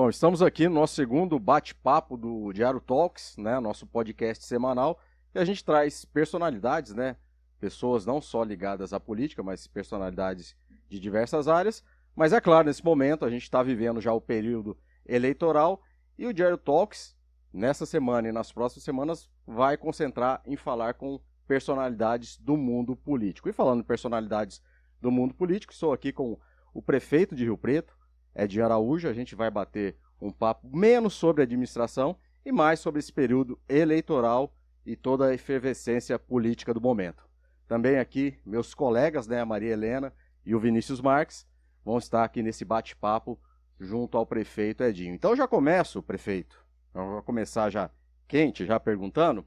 Bom, estamos aqui no nosso segundo bate-papo do Diário Talks, né, nosso podcast semanal, e a gente traz personalidades, né, pessoas não só ligadas à política, mas personalidades de diversas áreas. Mas é claro, nesse momento a gente está vivendo já o período eleitoral e o Diário Talks, nessa semana e nas próximas semanas, vai concentrar em falar com personalidades do mundo político. E falando em personalidades do mundo político, estou aqui com o prefeito de Rio Preto, Edinho Araújo. A gente vai bater um papo menos sobre administração e mais sobre esse período eleitoral e toda a efervescência política do momento. Também aqui meus colegas, né, a Maria Helena e o Vinícius Marques, vão estar aqui nesse bate-papo junto ao prefeito Edinho. Então já começo, prefeito, eu vou começar já quente, já perguntando.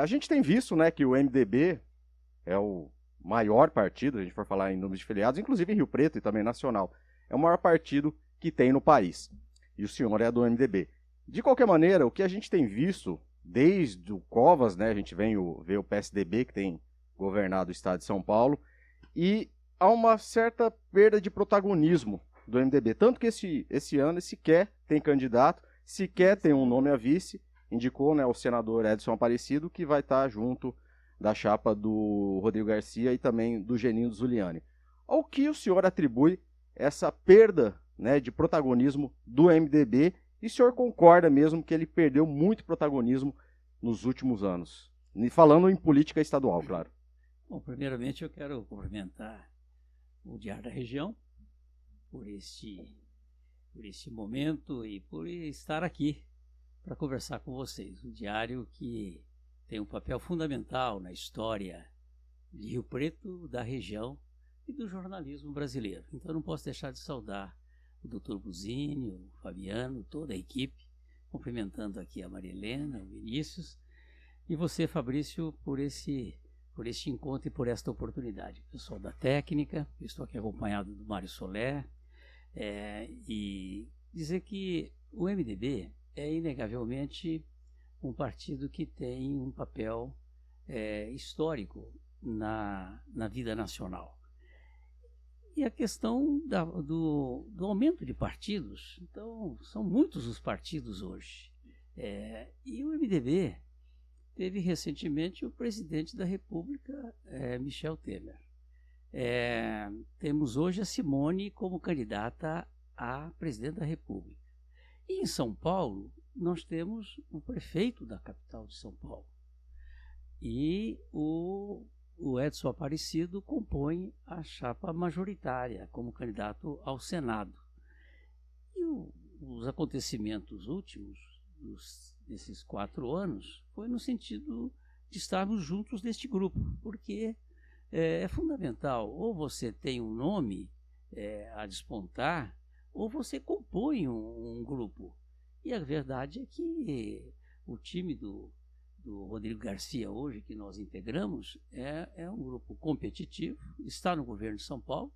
A gente tem visto, né, que o MDB é o maior partido, a gente for falar em número de filiados, inclusive em Rio Preto e também nacional. É o maior partido que tem no país. E o senhor é do MDB. De qualquer maneira, o que a gente tem visto desde o Covas, né, a gente vê o PSDB, que tem governado o estado de São Paulo, e há uma certa perda de protagonismo do MDB. Tanto que esse ano sequer tem candidato, sequer tem um nome a vice, indicou, né, o senador Edson Aparecido, que vai estar junto da chapa do Rodrigo Garcia e também do Geninho Zuliani. Ao que o senhor atribui essa perda, né, de protagonismo do MDB, e o senhor concorda mesmo que ele perdeu muito protagonismo nos últimos anos? E falando em política estadual, claro. Bom, primeiramente eu quero cumprimentar o Diário da Região por este momento e por estar aqui para conversar com vocês. Um diário que tem um papel fundamental na história de Rio Preto, da região e do jornalismo brasileiro. Então eu não posso deixar de saudar o Dr. Buzini, o Fabiano, toda a equipe, cumprimentando aqui a Maria Helena, o Vinícius, e você, Fabrício, por este encontro e por esta oportunidade. Pessoal da técnica, eu estou aqui acompanhado do Mário Soler, e dizer que o MDB é inegavelmente um partido que tem um papel histórico na vida nacional. E a questão do aumento de partidos, então são muitos os partidos hoje. E o MDB teve recentemente o presidente da República, Michel Temer. Temos hoje a Simone como candidata a presidente da República. E em São Paulo, nós temos o prefeito da capital de São Paulo. E o Edson Aparecido compõe a chapa majoritária como candidato ao Senado. E os acontecimentos últimos desses 4 anos foi no sentido de estarmos juntos neste grupo, porque é fundamental, ou você tem um nome a despontar, ou você compõe um grupo. E a verdade é que o time do Rodrigo Garcia hoje, que nós integramos, é um grupo competitivo, está no governo de São Paulo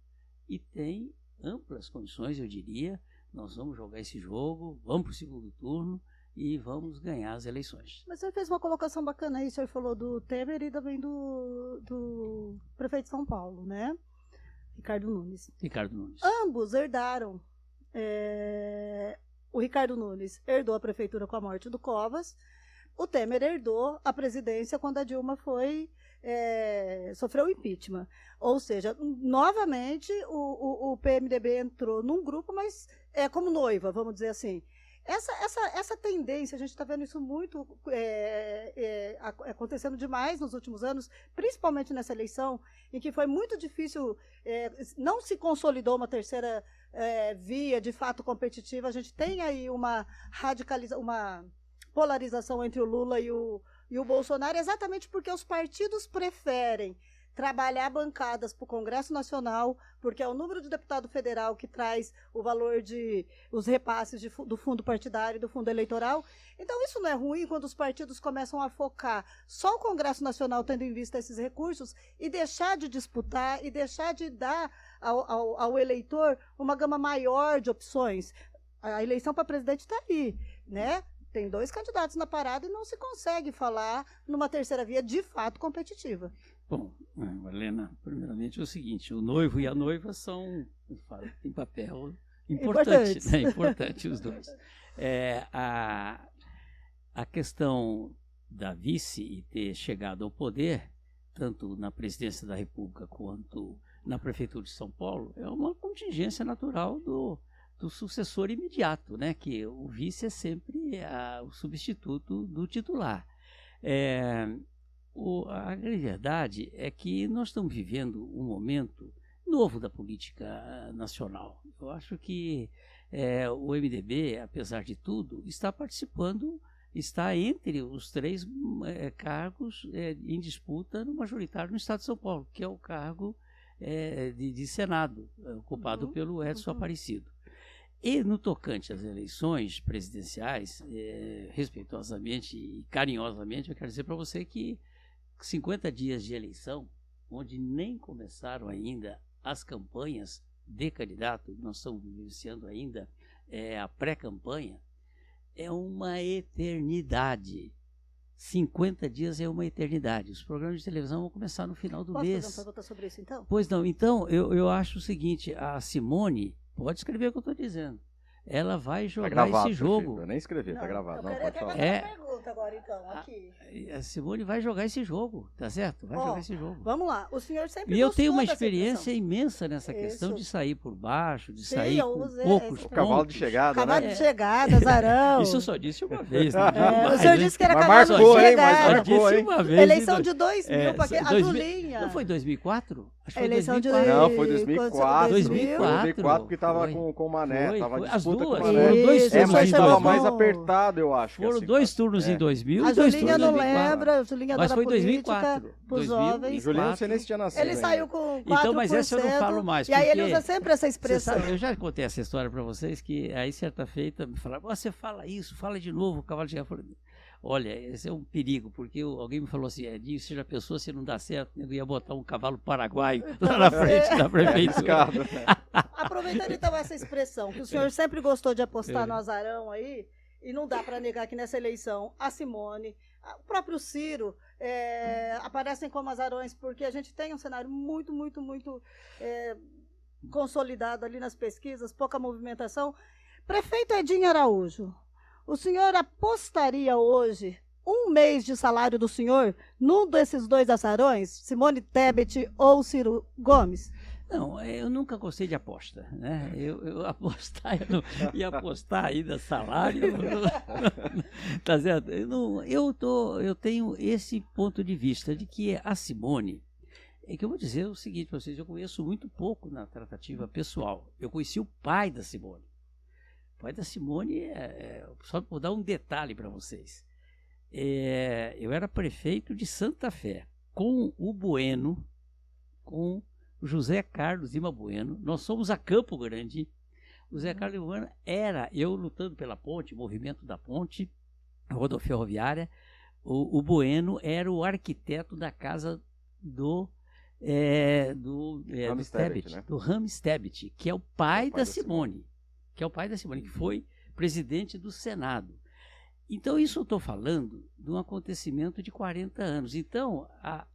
e tem amplas condições, eu diria. Nós vamos jogar esse jogo, vamos para o segundo turno e vamos ganhar as eleições. Mas você fez uma colocação bacana aí, o senhor falou do Temer e também do prefeito de São Paulo, né? Ricardo Nunes. Ambos herdaram. O Ricardo Nunes herdou a prefeitura com a morte do Covas. O Temer herdou a presidência quando a Dilma sofreu o impeachment. Ou seja, novamente o PMDB entrou num grupo, mas como noiva, vamos dizer assim. Essa tendência, a gente está vendo isso muito acontecendo demais nos últimos anos, principalmente nessa eleição, em que foi muito difícil, não se consolidou uma terceira via de fato competitiva. A gente tem aí uma polarização entre o Lula e o Bolsonaro, exatamente porque os partidos preferem trabalhar bancadas para o Congresso Nacional, porque é o número de deputado federal que traz o valor os repasses do fundo partidário e do fundo eleitoral. Então isso não é ruim quando os partidos começam a focar só o Congresso Nacional tendo em vista esses recursos e deixar de disputar e deixar de dar ao eleitor uma gama maior de opções. A eleição para presidente está aí, né? Tem 2 candidatos na parada e não se consegue falar numa terceira via de fato competitiva. Bom, Helena, primeiramente é o seguinte, o noivo e a noiva têm papel Importante, né? Importante os dois. A questão da vice e ter chegado ao poder, tanto na presidência da República quanto na Prefeitura de São Paulo, é uma contingência natural do sucessor imediato, né? Que o vice é sempre o substituto do titular. A grande verdade é que nós estamos vivendo um momento novo da política nacional. Eu acho que o MDB, apesar de tudo, está participando, está entre os 3 cargos em disputa no majoritário no Estado de São Paulo, que é o cargo de Senado, ocupado pelo Edson Aparecido. E no tocante às eleições presidenciais, respeitosamente e carinhosamente, eu quero dizer para você que 50 dias de eleição, onde nem começaram ainda as campanhas de candidato, nós estamos vivenciando ainda a pré-campanha, é uma eternidade. 50 dias é uma eternidade. Os programas de televisão vão começar no final do mês. Posso fazer uma pergunta sobre isso, então? Pois não. Então, eu acho o seguinte, a Simone, pode escrever o que eu estou dizendo, ela vai jogar gravado, esse jogo. Prefeito. Eu nem escrevi, tá gravado. Não, pode falar. Uma pergunta agora, então, aqui. A Simone vai jogar esse jogo, tá certo? Vai jogar esse jogo. Vamos lá, o senhor sempre E eu tenho uma experiência imensa nessa questão de sair por baixo, de sair com poucos pontos. Cavalo de chegada, Cavalo né? de chegada, Zarão. Isso eu só disse uma vez. Né? O senhor disse que era cavalo de chegada. Mas disse uma vez. Eleição de 2000, porque a Julinha. Não foi 2004? Acho que foi eleição 2004. Não, foi 2004. 2004, porque tava com o Mané. Tava as disputa duas. com o Mané. Foram 2 turnos mas em estava 2000. mais apertado, eu acho. Foram 2 turnos em 2000 A e 2 Julinha turnos em não 2004. lembra, a Julinha Mas da foi política, 2004. pros jovens. Julinho, você nem tinha nascido. Ele saiu com 4%. Então, mas essa eu não falo mais. E aí ele usa sempre essa expressão. Sabe, eu já contei essa história para vocês, que aí certa feita me falaram, você fala isso, fala de novo, o cavalo de chegada. Eu falei, olha, esse é um perigo, porque alguém me falou assim, Edinho, se já pensou, se não dá certo, eu ia botar um cavalo paraguaio lá na frente da prefeitura. Aproveitando então essa expressão, que o senhor sempre gostou de apostar no azarão aí, e não dá para negar que nessa eleição a Simone, o próprio Ciro aparecem como azarões, porque a gente tem um cenário muito consolidado ali nas pesquisas, pouca movimentação. Prefeito Edinho Araújo, o senhor apostaria hoje 1 mês de salário do senhor num desses 2 azarões, Simone Tebet ou Ciro Gomes? Não, eu nunca gostei de aposta, né? Eu apostar, eu não ia apostar ainda salário. Tá certo? Eu tenho esse ponto de vista de que a Simone, que eu vou dizer o seguinte para vocês, eu conheço muito pouco na tratativa pessoal. Eu conheci o pai da Simone. O pai da Simone, só vou dar um detalhe para vocês. Eu era prefeito de Santa Fé, com o Bueno, com José Carlos Lima Bueno. Nós somos a Campo Grande. O José Carlos Lima Bueno era eu lutando pela ponte, movimento da ponte, rodoferroviária. O Bueno era o arquiteto da casa do Tebet, né? do Rames Tebet, que é o pai da Simone. Que é o pai da Simone, que foi presidente do Senado. Então, isso eu estou falando de um acontecimento de 40 anos. Então, a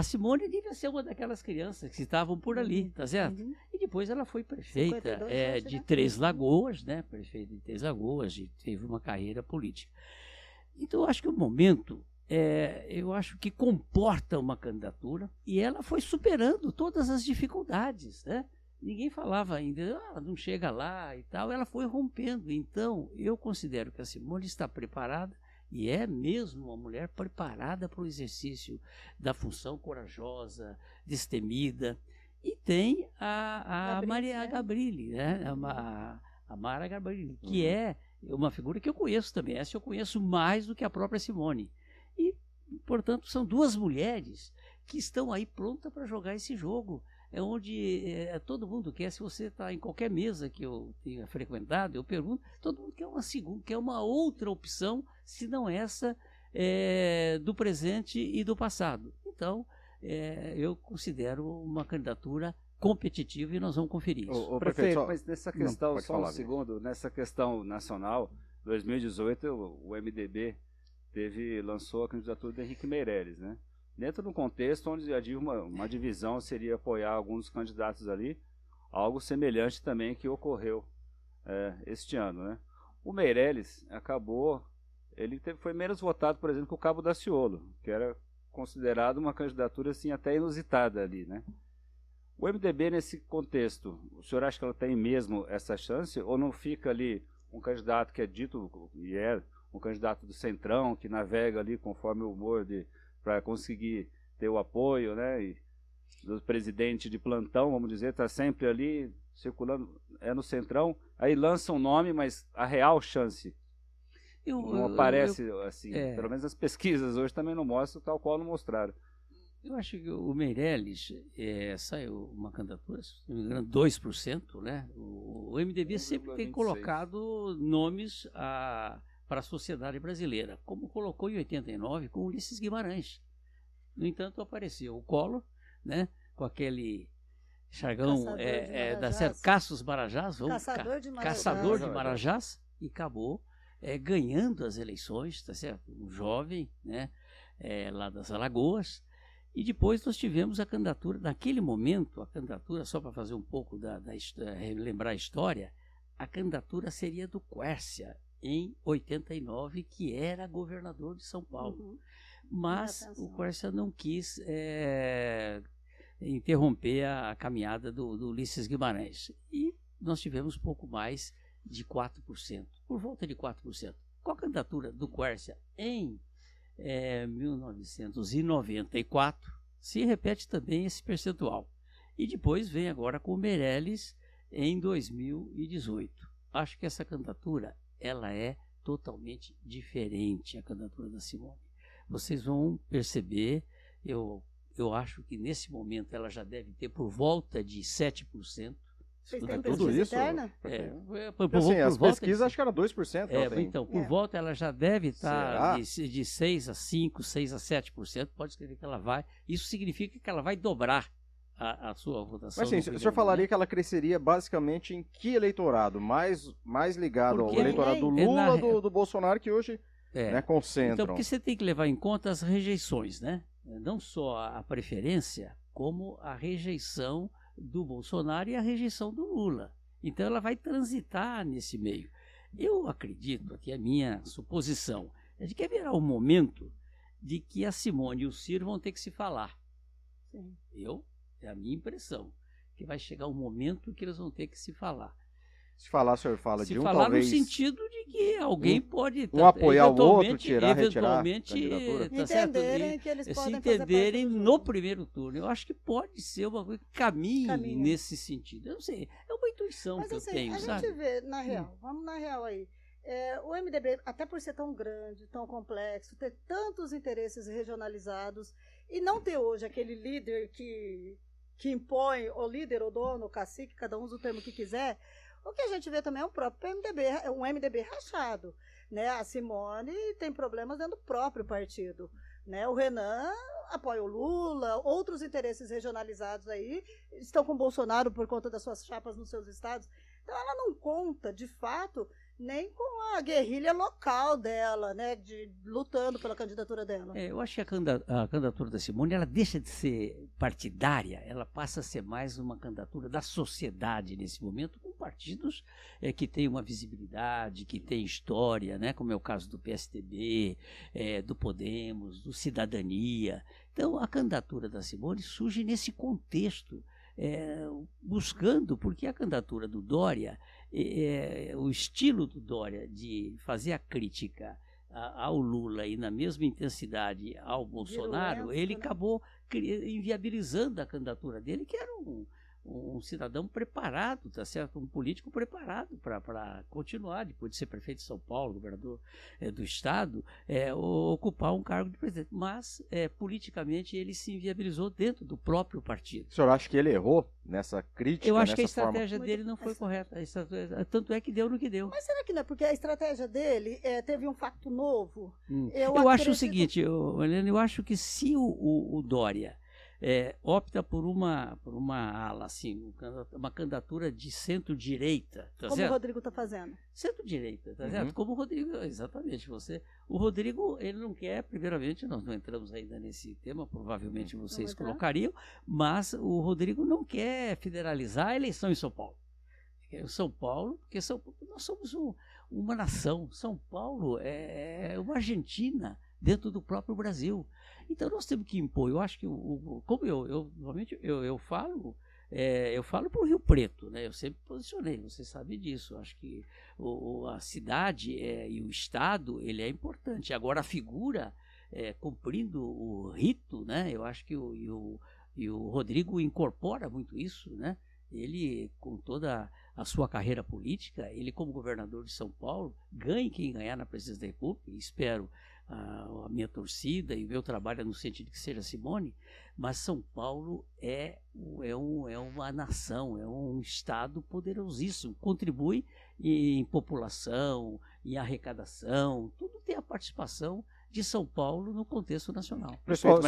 Simone devia ser uma daquelas crianças que estavam por ali, tá certo? E depois ela foi prefeita de Três Lagoas, né? Prefeita de Três Lagoas, e teve uma carreira política. Então, eu acho que o momento, eu acho que comporta uma candidatura, e ela foi superando todas as dificuldades, né? Ninguém falava ainda, não chega lá e tal, ela foi rompendo. Então, eu considero que a Simone está preparada, e é mesmo uma mulher preparada para o exercício da função, corajosa, destemida. E tem a Maria Gabrilli, né? A Mara Gabrilli, que é uma figura que eu conheço também. Essa eu conheço mais do que a própria Simone. E, portanto, são 2 mulheres que estão aí prontas para jogar esse jogo. É onde todo mundo quer. Se você está em qualquer mesa que eu tenha frequentado, eu pergunto, todo mundo quer uma segunda, quer uma outra opção, se não essa do presente e do passado. Então, eu considero uma candidatura competitiva e nós vamos conferir isso. Prefeito, mas nessa questão, só um segundo, nessa questão nacional, 2018 o MDB lançou a candidatura do Henrique Meirelles, né? Dentro de um contexto onde havia uma divisão seria apoiar alguns candidatos ali, algo semelhante também que ocorreu este ano, né? O Meirelles foi menos votado, por exemplo, que o Cabo Daciolo, que era considerado uma candidatura assim até inusitada ali, né? O MDB nesse contexto, o senhor acha que ela tem mesmo essa chance ou não fica ali um candidato que é dito e é um candidato do centrão que navega ali conforme o humor para conseguir ter o apoio, né? E do presidente de plantão, vamos dizer, está sempre ali circulando, no centrão, aí lança um nome, mas a real chance não aparece assim, pelo menos as pesquisas hoje também não mostram, tal qual não mostraram. Eu acho que o Meirelles saiu uma candidatura, se não me engano, 2%, né? O MDB sempre tem colocado nomes para a sociedade brasileira, como colocou em 89 com Ulisses Guimarães. No entanto, apareceu o Collor, né? Com aquele jargão Caços Marajás, caçador de Marajás, e acabou ganhando as eleições, tá certo? Um jovem, né? Lá das Alagoas. E depois nós tivemos a candidatura, naquele momento, só para fazer um pouco lembrar a história, a candidatura seria do Quércia, em 89, que era governador de São Paulo. Uhum. Mas o Quércia não quis interromper a caminhada do Ulisses Guimarães. E nós tivemos pouco mais de 4%, por volta de 4%. Com a candidatura do Quércia em 1994, se repete também esse percentual. E depois vem agora com o Meirelles em 2018. Acho que essa candidatura ela é totalmente diferente, a candidatura da Simone. Vocês vão perceber, eu acho que nesse momento ela já deve ter por volta de 7%. Vocês têm tudo isso? As pesquisas acho que era 2%. Então, por volta ela já deve estar de 6 a 5, 6 a 7%. Pode escrever que ela vai. Isso significa que ela vai dobrar a sua votação. Mas sim, o senhor falaria que ela cresceria basicamente em que eleitorado? Mais ligado ao eleitorado do Lula ou do Bolsonaro, que hoje concentram? Então, porque você tem que levar em conta as rejeições, né? Não só a preferência, como a rejeição do Bolsonaro e a rejeição do Lula. Então ela vai transitar nesse meio. Eu acredito, aqui a minha suposição, é de que haverá um momento de que a Simone e o Ciro vão ter que se falar. Sim. É a minha impressão, que vai chegar um momento que eles vão ter que se falar. Se falar, o senhor fala de um falar talvez... no sentido de que alguém pode... apoiar o outro, retirar entenderem que eles podem entenderem no primeiro turno. Eu acho que pode ser uma coisa que caminhe nesse sentido. Eu não sei, é uma intuição que eu tenho, sabe? A gente vê, na real, vamos na real aí. O MDB, até por ser tão grande, tão complexo, ter tantos interesses regionalizados e não ter hoje aquele líder que impõe, o líder, o dono, o cacique, cada um usa o termo que quiser. O que a gente vê também é um próprio MDB, um MDB rachado, né? A Simone tem problemas dentro do próprio partido, né? O Renan apoia o Lula, outros interesses regionalizados aí estão com o Bolsonaro por conta das suas chapas nos seus estados. Então ela não conta, de fato, nem com a guerrilha local dela, né, lutando pela candidatura dela. Eu acho que a candidatura da Simone, ela deixa de ser partidária, ela passa a ser mais uma candidatura da sociedade nesse momento, com partidos que têm uma visibilidade, que têm história, né, como é o caso do PSDB, do Podemos, do Cidadania. Então, a candidatura da Simone surge nesse contexto, buscando, porque a candidatura do Dória, o estilo do Dória de fazer a crítica ao Lula e na mesma intensidade ao Bolsonaro, ele acabou inviabilizando a candidatura dele, que era um cidadão preparado, tá certo? Um político preparado para continuar, depois de ser prefeito de São Paulo, governador do estado, ocupar um cargo de presidente. Mas, politicamente, ele se inviabilizou dentro do próprio partido. O senhor acha que ele errou nessa crítica? Eu acho que a estratégia dele não foi correta. Tanto é que deu no que deu. Mas será que não é porque a estratégia dele teve um fato novo? Eu acho o seguinte, Helena, eu acho que se o Dória opta por uma ala, assim, uma candidatura de centro-direita. Tá como certo? O Rodrigo está fazendo. Centro-direita, tá certo? Como o Rodrigo, exatamente. O Rodrigo, ele não quer, primeiramente, nós não entramos ainda nesse tema, provavelmente vocês colocariam, mas o Rodrigo não quer federalizar a eleição em São Paulo. São Paulo, porque nós somos uma nação. São Paulo é uma Argentina dentro do próprio Brasil. Então nós temos que impor. Eu acho que, como normalmente eu falo para o Rio Preto, né? Eu sempre posicionei, você sabe disso. Eu acho que a cidade e o Estado, ele é importante. Agora a figura, cumprindo o rito, né? Eu acho que o Rodrigo incorpora muito isso, né? Ele, com toda a sua carreira política, ele como governador de São Paulo, ganhe quem ganhar na presidência da República, espero a minha torcida e o meu trabalho no sentido que seja Simone, mas São Paulo é uma nação, é um estado poderosíssimo, contribui em população, em arrecadação, tudo tem a participação de São Paulo no contexto nacional. Pessoal,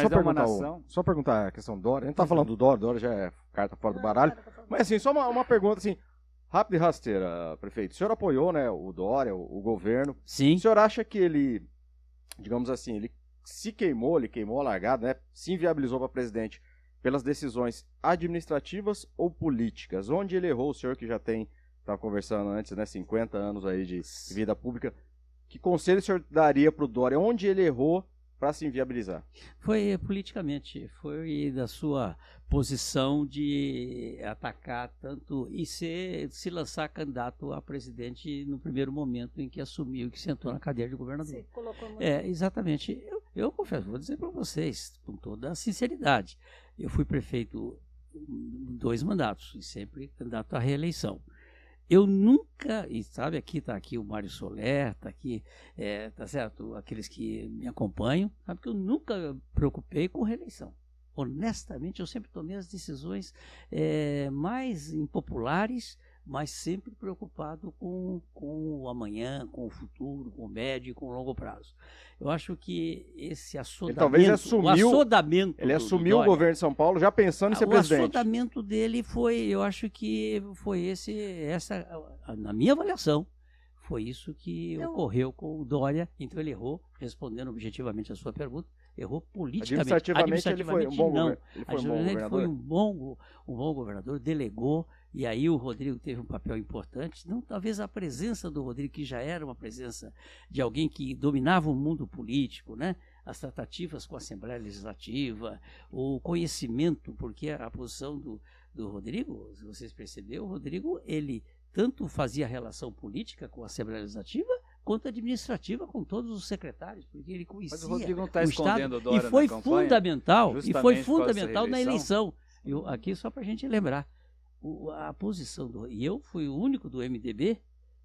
só perguntar a questão do Dória. A gente tá falando do Dória já é carta fora do baralho. Mas assim, só uma pergunta assim, rápida e rasteira, prefeito. O senhor apoiou, né, o Dória, o governo. Sim. O senhor acha que ele, digamos assim, ele queimou a largada, né, se inviabilizou para presidente pelas decisões administrativas ou políticas? Onde ele errou, o senhor que já estava conversando antes, né, 50 anos aí de vida pública, que conselho o senhor daria para o Dória? Onde ele errou para se inviabilizar? Foi politicamente, foi da sua posição de atacar tanto e se lançar candidato a presidente no primeiro momento em que assumiu, que sentou na cadeira de governador. Sim, colocou muito. Exatamente. Eu confesso, vou dizer para vocês, com toda a sinceridade, eu fui prefeito 2 mandatos e sempre candidato à reeleição. Eu nunca, e sabe, está aqui o Mário Soler, está aqui, tá certo, aqueles que me acompanham, sabe que eu nunca me preocupei com reeleição. Honestamente, eu sempre tomei as decisões mais impopulares, mas sempre preocupado com o amanhã, com o futuro, com o médio e com o longo prazo. Eu acho que esse assodamento... Ele assumiu o governo de São Paulo já pensando em ser presidente. O assodamento dele eu acho que foi na minha avaliação, foi isso que ocorreu com o Dória. Então ele errou, respondendo objetivamente a sua pergunta, errou politicamente. Administrativamente ele foi um bom governador. Ele foi um bom governador, delegou. E aí o Rodrigo teve um papel importante, não talvez a presença do Rodrigo, que já era uma presença de alguém que dominava o mundo político, né? As tratativas com a Assembleia Legislativa, o conhecimento, porque a posição do Rodrigo, se vocês perceberam, o Rodrigo, ele tanto fazia relação política com a Assembleia Legislativa, quanto administrativa com todos os secretários, porque ele conhecia. Mas o Rodrigo não está escondendo o Dória e foi na campanha, fundamental na eleição. Aqui só para a gente lembrar. A posição e eu fui o único do MDB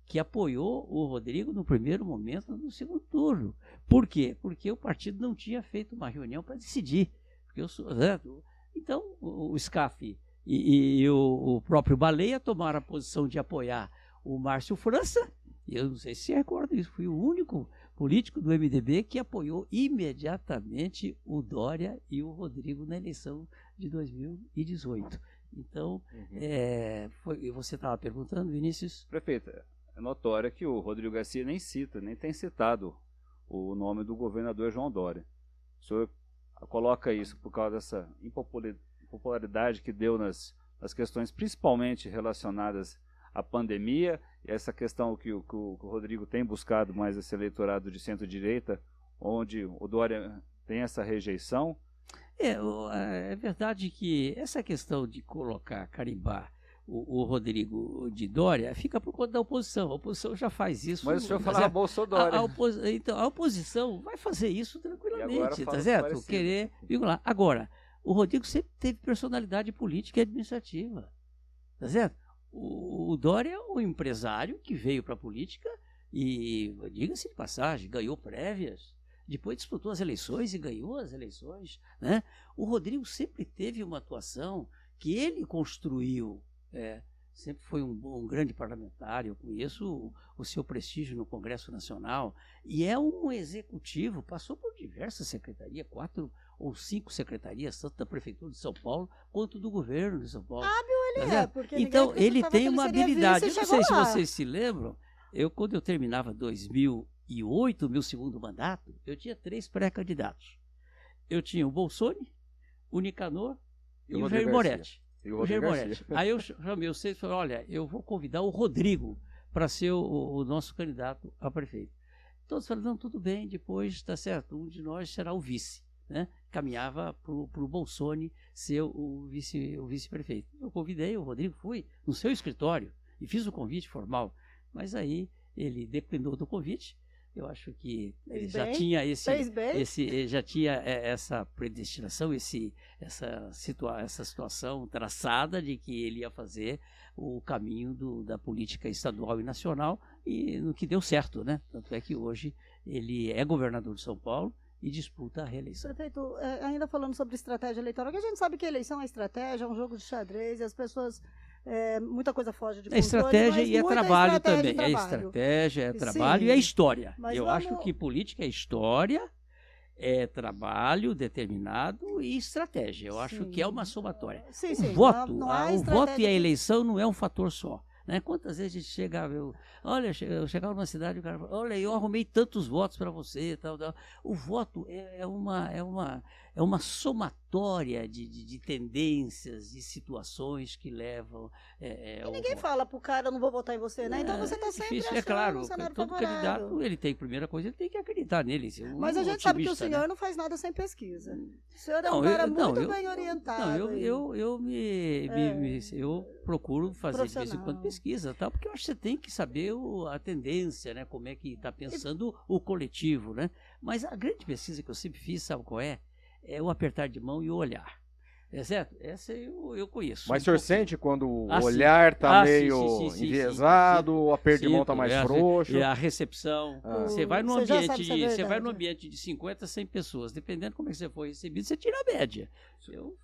que apoiou o Rodrigo no primeiro momento do segundo turno. Por quê? Porque o partido não tinha feito uma reunião para decidir. Então, o SCAF e o próprio Baleia tomaram a posição de apoiar o Márcio França. Eu não sei se você recorda isso. Fui o único político do MDB que apoiou imediatamente o Dória e o Rodrigo na eleição de 2018. Então, você estava perguntando, Vinícius? Prefeito, é notório que o Rodrigo Garcia nem tem citado o nome do governador João Dória. O senhor coloca isso por causa dessa impopularidade que deu nas questões principalmente relacionadas à pandemia, e essa questão que o Rodrigo tem buscado mais esse eleitorado de centro-direita, onde o Dória tem essa rejeição? É verdade que essa questão de carimbar o Rodrigo de Dória fica por conta da oposição. A oposição já faz isso. Mas o senhor falava Bolsonaro. Então, a oposição vai fazer isso tranquilamente, tá certo? Querer vincular. Agora, o Rodrigo sempre teve personalidade política e administrativa, tá certo? O Dória é um empresário que veio para a política e, diga-se de passagem, ganhou prévias. Depois disputou as eleições e ganhou as eleições, né? O Rodrigo sempre teve uma atuação que ele construiu, sempre foi um grande parlamentar. Eu conheço o seu prestígio no Congresso Nacional e é um executivo, passou por diversas secretarias, 4 ou 5 secretarias, tanto da Prefeitura de São Paulo quanto do governo de São Paulo. Porque então ele tem uma habilidade. Eu não sei se vocês se lembram, quando eu terminava 2008, meu segundo mandato, eu tinha 3 pré-candidatos. Eu tinha o Bolsoni, o Nicanor e o Jair Moretti. E o Rodrigo Moretti. Aí eu chamei vocês e falei, olha, eu vou convidar o Rodrigo para ser o nosso candidato a prefeito. Todos falaram, não, tudo bem, depois está certo, um de nós será o vice, né? Caminhava para o Bolsoni ser o vice-prefeito. Eu convidei o Rodrigo, fui no seu escritório e fiz o convite formal, mas aí ele declinou do convite. Eu acho que ele já tinha essa predestinação, essa situação traçada de que ele ia fazer o caminho da política estadual e nacional, e no que deu certo, né? Tanto é que hoje ele é governador de São Paulo e disputa a reeleição. Prefeito, ainda falando sobre estratégia eleitoral, que a gente sabe que a eleição é estratégia, é um jogo de xadrez, e as pessoas... muita coisa foge de controle. É estratégia e é trabalho também. É estratégia, é trabalho. Sim. E é história. Eu acho que política é história, é trabalho determinado e estratégia. Eu acho que é uma somatória. O voto e a eleição não é um fator só. Né? Quantas vezes a gente chegava, eu chegava numa cidade e o cara falava, olha, eu arrumei tantos votos para você, tal. O voto é uma somatória de tendências, de situações que levam... e ninguém fala pro cara, eu não vou votar em você, né? Então você está sempre achando, claro, todo candidato, ele tem, primeira coisa, ele tem que acreditar nele. Mas a gente sabe que o senhor não faz nada sem pesquisa. O senhor é um cara muito bem orientado. Eu procuro fazer de vez em quando pesquisa, tal, porque eu acho que você tem que saber a tendência, né? Como é que está pensando o coletivo, né? Mas a grande pesquisa que eu sempre fiz, sabe qual é? É o apertar de mão e o olhar. É certo? Essa eu conheço. Mas o senhor sente quando o olhar está meio enviesado, o aperto de mão está mais frouxo? A recepção. Você vai num ambiente de 50, 100 pessoas, dependendo de como é que você foi recebido, você tira a média.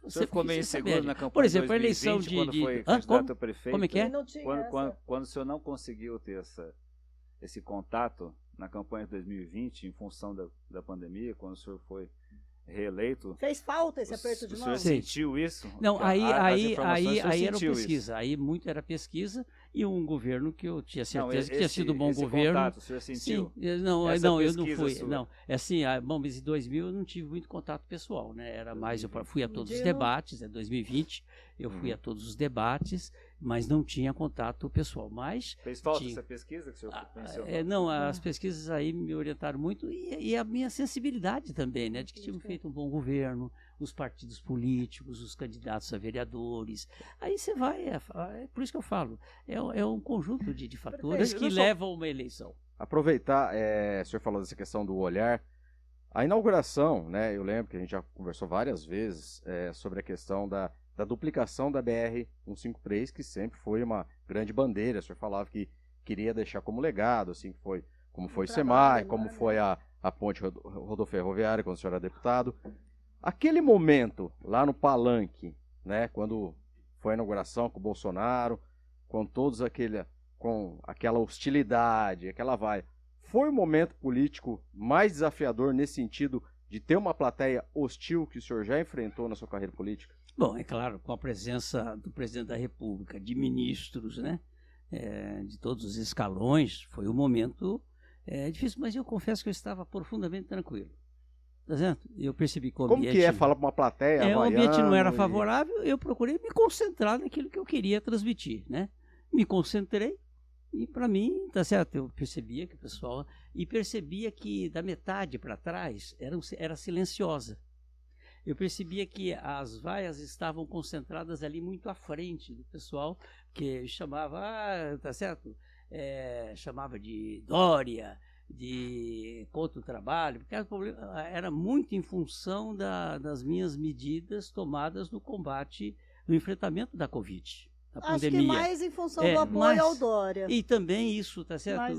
Você ficou meio inseguro na campanha. Por exemplo, 2020, a eleição quando foi candidato a prefeito. Como é que é? Quando o senhor não conseguiu ter esse contato na campanha de 2020, em função da pandemia, quando o senhor foi reeleito. Fez falta esse aperto de mão? O senhor sentiu isso? Não, aí era pesquisa. Aí muito era pesquisa e um governo que eu tinha certeza que tinha sido um bom governo. Contato, o senhor sentiu? Sim, não, eu não fui. Sua. Não, é assim, mas em 2000 eu não tive muito contato pessoal, né? Era mais, eu fui a todos os debates, 2020, eu fui a todos os debates, mas não tinha contato pessoal. Mas fez falta essa pesquisa que o senhor mencionou? Não, as pesquisas aí me orientaram muito e a minha sensibilidade também, né? De que tínhamos feito um bom governo, os partidos políticos, os candidatos a vereadores. Aí você vai, por isso que eu falo, é um conjunto de fatores que levam a uma eleição. Aproveitar, o senhor falou dessa questão do olhar. A inauguração, né? Eu lembro que a gente já conversou várias vezes sobre a questão da duplicação da BR-153, que sempre foi uma grande bandeira. O senhor falava que queria deixar como legado, assim, como foi SEMAI, como foi a ponte rodoferroviária, quando o senhor era deputado. Aquele momento, lá no Palanque, né, quando foi a inauguração com o Bolsonaro, com aquela hostilidade, foi o momento político mais desafiador nesse sentido de ter uma plateia hostil que o senhor já enfrentou na sua carreira política? Bom, é claro, com a presença do presidente da República, de ministros, né, de todos os escalões, foi um momento difícil, mas eu confesso que eu estava profundamente tranquilo. Tá certo? Eu percebi que o ambiente... Como que é falar para uma plateia o ambiente não era favorável, eu procurei me concentrar naquilo que eu queria transmitir, né? Me concentrei e, para mim, tá certo, eu percebia que o pessoal... E percebia que da metade para trás era silenciosa. Eu percebia que as vaias estavam concentradas ali muito à frente do pessoal, que chamava, tá certo? Chamava de Dória, de contra o trabalho, porque era muito em função das minhas medidas tomadas no combate, no enfrentamento da Covid, da pandemia. Acho que mais em função do apoio ao Dória. E também isso, tá certo?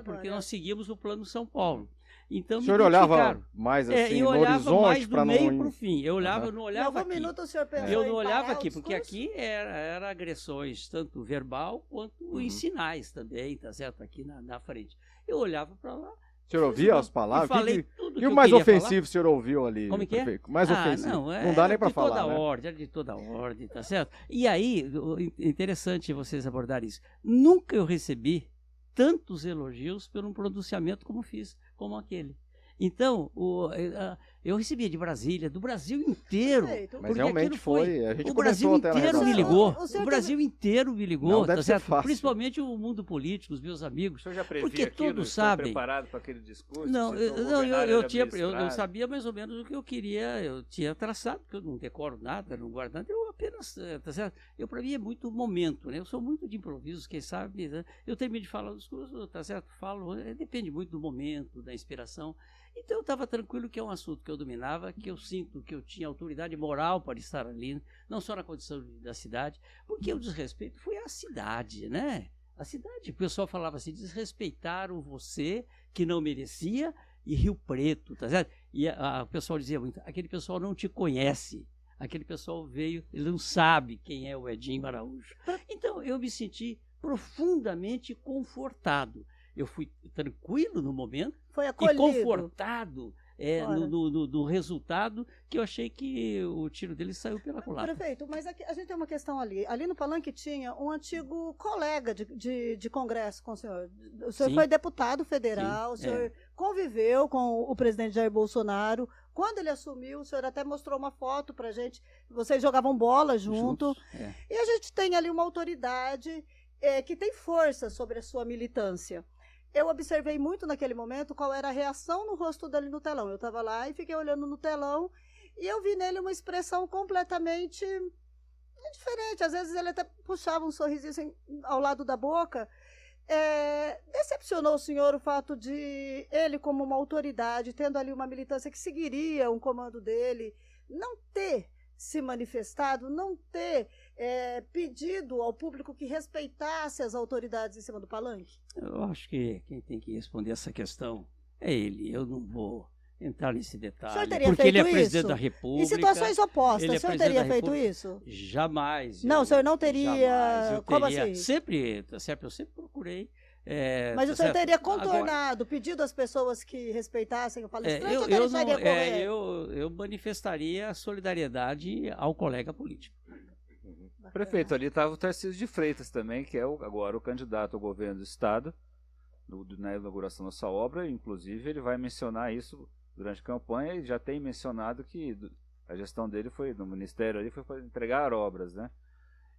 Porque nós seguimos o Plano São Paulo. Então, o senhor olhava mais assim no horizonte para não... Eu olhava mais do meio para o fim. Eu não olhava aqui. Minuto o senhor pensou eu não olhava aqui, porque aqui era agressões, tanto verbal quanto em sinais também, tá certo? Aqui na frente. Eu olhava para lá. O senhor ouvia as palavras? Falei tudo e o mais ofensivo o senhor ouviu ali? Como que é? Mais ofensivo. Não dá nem para falar, era de toda ordem, tá certo? E aí, interessante vocês abordarem isso. Nunca eu recebi tantos elogios por um pronunciamento como fiz, como aquele. Então, Eu recebia de Brasília, do Brasil inteiro. Perfeito. Mas realmente foi. A gente o Brasil inteiro me ligou. O Brasil inteiro me ligou. Não deve ser certo? fácil. Principalmente o mundo político, os meus amigos. O senhor já previa porque aquilo? todos sabem. Preparado para aquele discurso? Eu sabia mais ou menos o que eu queria. Eu tinha traçado, porque eu não decoro nada, não guardo nada. Eu apenas, tá certo? Para mim é muito momento, né? Eu sou muito de improviso, quem sabe, né? Eu termino de falar o discurso, tá certo? Falo, depende muito do momento, da inspiração. Então eu estava tranquilo que é um assunto que eu dominava, que eu sinto que eu tinha autoridade moral para estar ali, não só na condição da cidade, porque o desrespeito foi à cidade, né? A cidade, o pessoal falava assim, desrespeitaram você que não merecia e Rio Preto, tá certo? E o pessoal dizia muito, aquele pessoal não te conhece, aquele pessoal veio, ele não sabe quem é o Edinho Araújo. Então eu me senti profundamente confortado. Eu fui tranquilo no momento e confortado no resultado, que eu achei que o tiro dele saiu pela culatra. Prefeito, mas aqui, a gente tem uma questão ali. Ali no Palanque tinha um antigo colega de congresso com o senhor. O senhor foi deputado federal, o senhor conviveu com o presidente Jair Bolsonaro. Quando ele assumiu, o senhor até mostrou uma foto pra gente. Vocês jogavam bola junto. E a gente tem ali uma autoridade que tem força sobre a sua militância. Eu observei muito naquele momento qual era a reação no rosto dele no telão. Eu estava lá e fiquei olhando no telão e eu vi nele uma expressão completamente diferente. Às vezes ele até puxava um sorrisinho assim, ao lado da boca. Decepcionou o senhor o fato de ele, como uma autoridade, tendo ali uma militância que seguiria um comando dele, não ter se manifestado, não ter pedido ao público que respeitasse as autoridades em cima do palanque? Eu acho que quem tem que responder essa questão é ele. Eu não vou entrar nesse detalhe, porque ele é presidente da República. Em situações opostas, o senhor teria feito isso? Jamais. Não, o senhor não teria... Como assim? Sempre, tá certo? Eu sempre procurei. Mas o senhor teria contornado, pedido às pessoas que respeitassem o palestrante, eu manifestaria solidariedade ao colega político. Prefeito, ali estava o Tarcísio de Freitas também, que é agora o candidato ao governo do estado, na inauguração da sua obra. Inclusive ele vai mencionar isso durante a campanha e já tem mencionado que a gestão dele foi, no ministério ali, foi para entregar obras, né?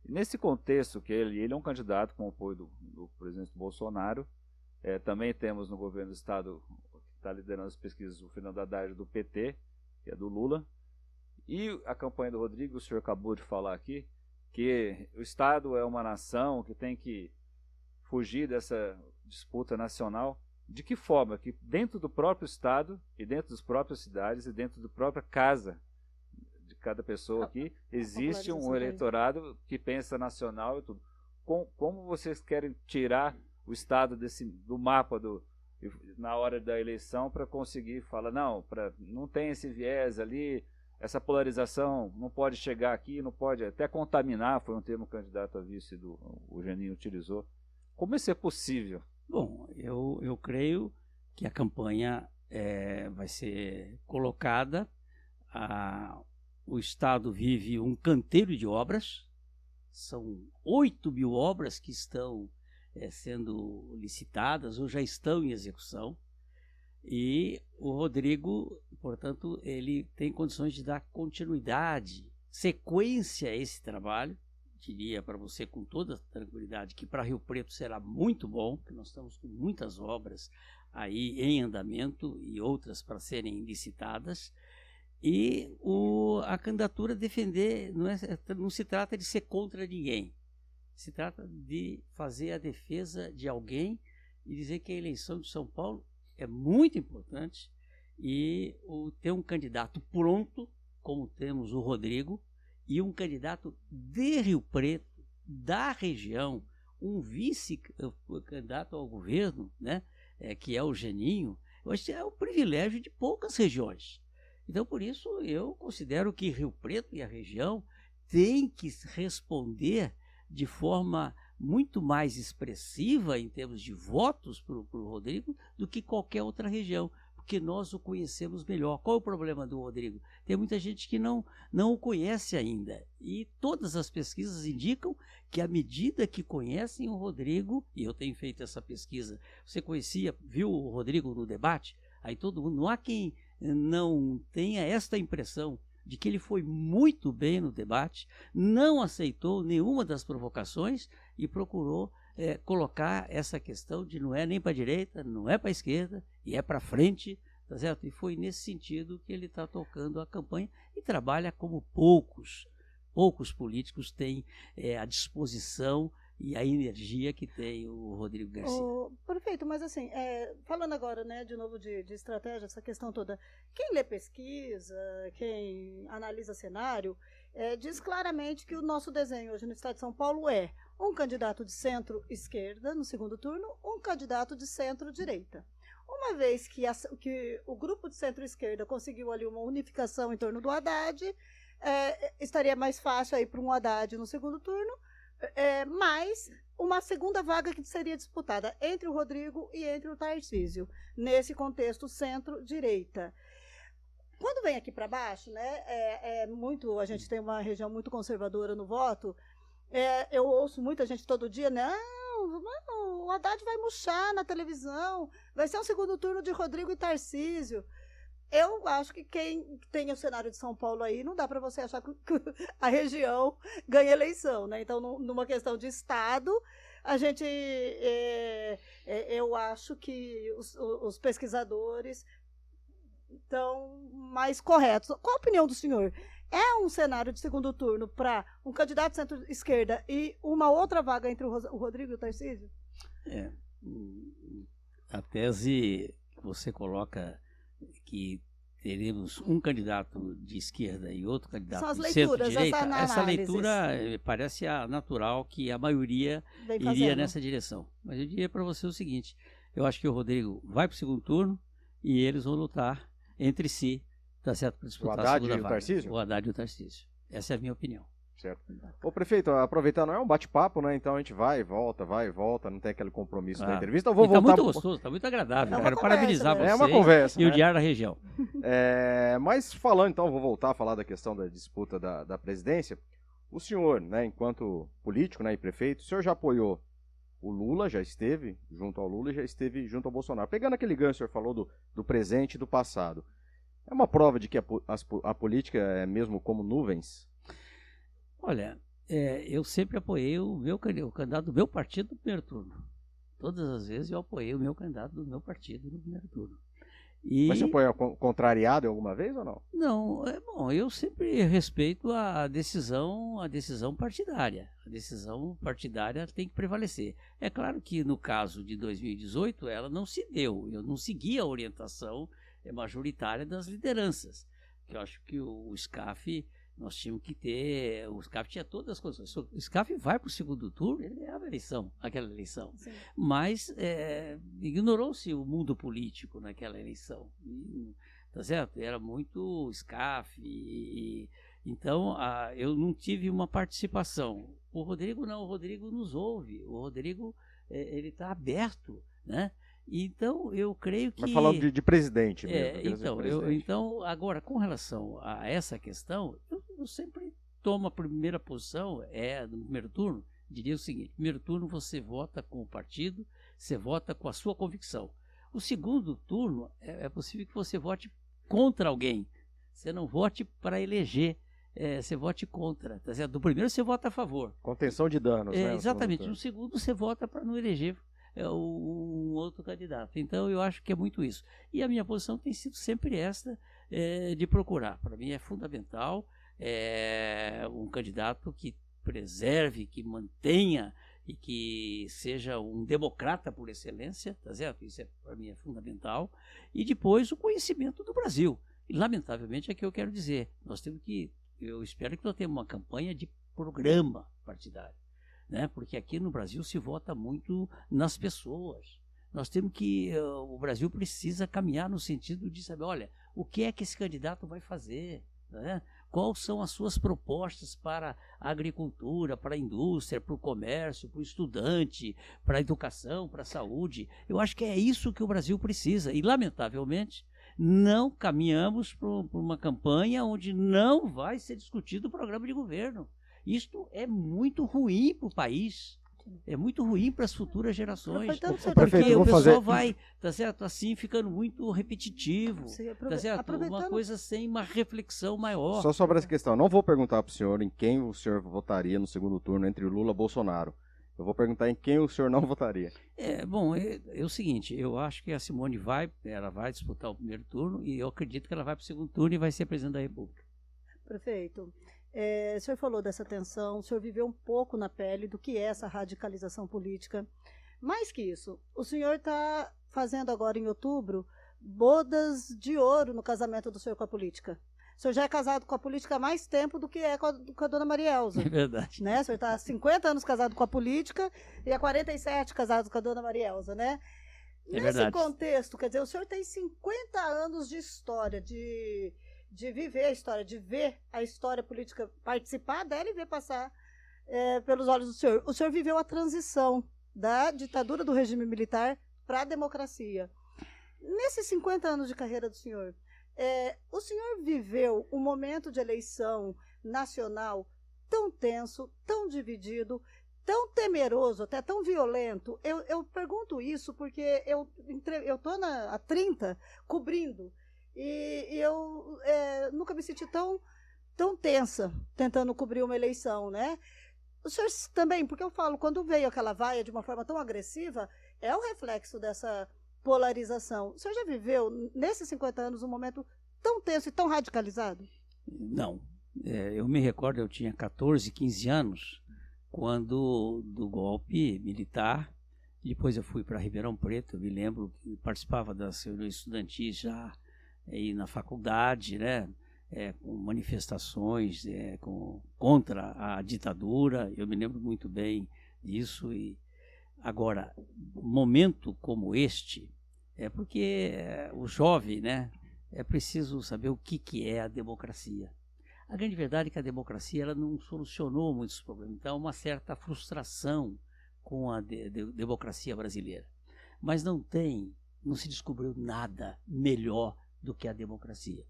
Nesse contexto, que ele é um candidato com o apoio do presidente Bolsonaro, também temos no governo do estado, que está liderando as pesquisas, o Fernando Haddad do PT, que é do Lula, e a campanha do Rodrigo, o senhor acabou de falar aqui, que o estado é uma nação que tem que fugir dessa disputa nacional. De que forma? Que dentro do próprio estado, e dentro das próprias cidades, e dentro da própria casa cada pessoa aqui, existe um eleitorado que pensa nacional e tudo. Como vocês querem tirar o estado do mapa na hora da eleição para conseguir falar, não tem esse viés ali, essa polarização não pode chegar aqui, não pode até contaminar, foi um termo que o candidato a vice o Geninho utilizou. Como isso é possível? Bom, eu creio que a campanha vai ser colocada o Estado vive um canteiro de obras, são 8.000 obras que estão sendo licitadas ou já estão em execução, e o Rodrigo, portanto, ele tem condições de dar continuidade, sequência a esse trabalho. Diria para você com toda tranquilidade que para Rio Preto será muito bom, que nós estamos com muitas obras aí em andamento e outras para serem licitadas. E a candidatura defender não se trata de ser contra ninguém, se trata de fazer a defesa de alguém e dizer que a eleição de São Paulo é muito importante e ter um candidato pronto, como temos o Rodrigo, e um candidato de Rio Preto, da região, um vice-candidato ao governo, né, que é o Geninho. Eu acho que é um privilégio de poucas regiões. Então, por isso, eu considero que Rio Preto e a região têm que responder de forma muito mais expressiva em termos de votos para o Rodrigo do que qualquer outra região, porque nós o conhecemos melhor. Qual é o problema do Rodrigo? Tem muita gente que não o conhece ainda, e todas as pesquisas indicam que à medida que conhecem o Rodrigo, e eu tenho feito essa pesquisa, você viu o Rodrigo no debate? Aí todo mundo, não há quem não tenha esta impressão de que ele foi muito bem no debate, não aceitou nenhuma das provocações e procurou colocar essa questão de não é nem para a direita, não é para a esquerda, e é para frente, tá certo? E foi nesse sentido que ele está tocando a campanha e trabalha como poucos políticos têm a disposição e a energia que tem o Rodrigo Garcia. Perfeito, mas assim, falando agora, né, de novo de estratégia, essa questão toda, quem lê pesquisa, quem analisa cenário, diz claramente que o nosso desenho hoje no estado de São Paulo é um candidato de centro-esquerda no segundo turno, um candidato de centro-direita. Uma vez que o grupo de centro-esquerda conseguiu ali uma unificação em torno do Haddad, estaria mais fácil aí para um Haddad no segundo turno, mais uma segunda vaga que seria disputada entre o Rodrigo e entre o Tarcísio, nesse contexto centro-direita. Quando vem aqui para baixo, né, a gente tem uma região muito conservadora no voto, eu ouço muita gente todo dia, não, o Haddad vai murchar na televisão, vai ser um segundo turno de Rodrigo e Tarcísio. Eu acho que quem tem o cenário de São Paulo aí, não dá para você achar que a região ganha eleição, né? Então, numa questão de Estado, a gente, eu acho que os pesquisadores estão mais corretos. Qual a opinião do senhor? É um cenário de segundo turno para um candidato de centro-esquerda e uma outra vaga entre o Rodrigo e o Tarcísio? A tese que você coloca que teremos um candidato de esquerda e outro candidato de centro-direita, essa leitura parece natural que a maioria iria nessa direção. Mas eu diria para você o seguinte, eu acho que o Rodrigo vai para o segundo turno e eles vão lutar entre si, tá certo, para disputar a segunda vaga. O Haddad e o Tarcísio? O Haddad e o Tarcísio. Essa é a minha opinião. Certo. Ô, prefeito, aproveitar, não é um bate-papo, né? Então a gente vai e volta, não tem aquele compromisso da entrevista. Eu vou voltar. Tá muito gostoso, tá muito agradável. Quero parabenizar você. É uma conversa. E o Diário da Região. Mas falando, então, vou voltar a falar da questão da disputa da presidência. O senhor, né, enquanto político, né, e prefeito, o senhor já apoiou o Lula, já esteve junto ao Lula e já esteve junto ao Bolsonaro. Pegando aquele ganho que o senhor falou do presente e do passado. É uma prova de que a política é mesmo como nuvens? Olha, eu sempre apoiei o candidato do meu partido no primeiro turno. Todas as vezes eu apoiei o meu candidato do meu partido no primeiro turno. Mas você apoiou contrariado alguma vez ou não? Não, bom, eu sempre respeito a decisão partidária. A decisão partidária tem que prevalecer. É claro que no caso de 2018 ela não se deu. Eu não segui a orientação majoritária das lideranças. Eu acho que o SCAF... Nós tínhamos que ter... O SCAF tinha todas as coisas. O SCAF vai para o segundo turno, ele ganhava aquela eleição. Sim. Mas ignorou-se o mundo político naquela eleição. Tá certo? Era muito SCAF. Então, eu não tive uma participação. O Rodrigo não. O Rodrigo nos ouve. O Rodrigo ele está aberto, né? Então, eu creio que... Mas falando de presidente mesmo. Então, agora, com relação a essa questão, eu sempre tomo a primeira posição, no primeiro turno, diria o seguinte, no primeiro turno você vota com o partido, você vota com a sua convicção. O segundo turno, é possível que você vote contra alguém, você não vote para eleger, você vote contra. Tá certo? Do primeiro você vota a favor. Contenção de danos, né? Exatamente. No segundo você vota para não eleger um outro candidato. Então eu acho que é muito isso. E a minha posição tem sido sempre esta, de procurar. Para mim é fundamental um candidato que preserve, que mantenha e que seja um democrata por excelência, tá certo? Isso para mim é fundamental. E depois o conhecimento do Brasil. E, lamentavelmente é que eu quero dizer, eu espero que nós tenhamos uma campanha de programa partidário. Né? Porque aqui no Brasil se vota muito nas pessoas. Nós temos o Brasil precisa caminhar no sentido de saber, olha, o que é que esse candidato vai fazer, né? Quais são as suas propostas para a agricultura, para a indústria, para o comércio, para o estudante, para a educação, para a saúde. Eu acho que é isso que o Brasil precisa e, lamentavelmente, não caminhamos para uma campanha onde não vai ser discutido o programa de governo. Isto é muito ruim para o país. É muito ruim para as futuras gerações. Porque o pessoal vai, tá certo, assim, ficando muito repetitivo. Tá certo? Uma coisa sem uma reflexão maior. Só sobre essa questão, não vou perguntar para o senhor em quem o senhor votaria no segundo turno entre Lula e Bolsonaro. Eu vou perguntar em quem o senhor não votaria. Bom, é o seguinte, eu acho que a Simone ela vai disputar o primeiro turno e eu acredito que ela vai para o segundo turno e vai ser presidente da República. Prefeito, o senhor falou dessa tensão, o senhor viveu um pouco na pele do que é essa radicalização política. Mais que isso, o senhor está fazendo agora em outubro bodas de ouro no casamento do senhor com a política. O senhor já é casado com a política há mais tempo do que é com a dona Maria Elza. É verdade. Né? O senhor está há 50 anos casado com a política e há 47 casado com a dona Maria Elza, né? Nesse contexto, quer dizer, o senhor tem 50 anos de história, de viver a história, de ver a história política, participar dela e ver passar pelos olhos do senhor. O senhor viveu a transição da ditadura do regime militar para a democracia. Nesses 50 anos de carreira do senhor, o senhor viveu um momento de eleição nacional tão tenso, tão dividido, tão temeroso, até tão violento? Eu pergunto isso porque eu estou há 30 cobrindo e eu nunca me senti tão tensa tentando cobrir uma eleição, né? O senhor também, porque eu falo, quando veio aquela vaia de uma forma tão agressiva, é o reflexo dessa polarização. O senhor já viveu, nesses 50 anos, um momento tão tenso e tão radicalizado? Não. Eu me recordo, eu tinha 14, 15 anos, quando do golpe militar, depois eu fui para Ribeirão Preto, eu me lembro que participava das reuniões estudantis já aí na faculdade, né? Com manifestações contra a ditadura, eu me lembro muito bem disso. E agora, momento como este, porque o jovem, né, é preciso saber o que é a democracia. A grande verdade é que a democracia ela não solucionou muitos problemas, então há uma certa frustração com a democracia brasileira. Mas não se descobriu nada melhor do que a democracia.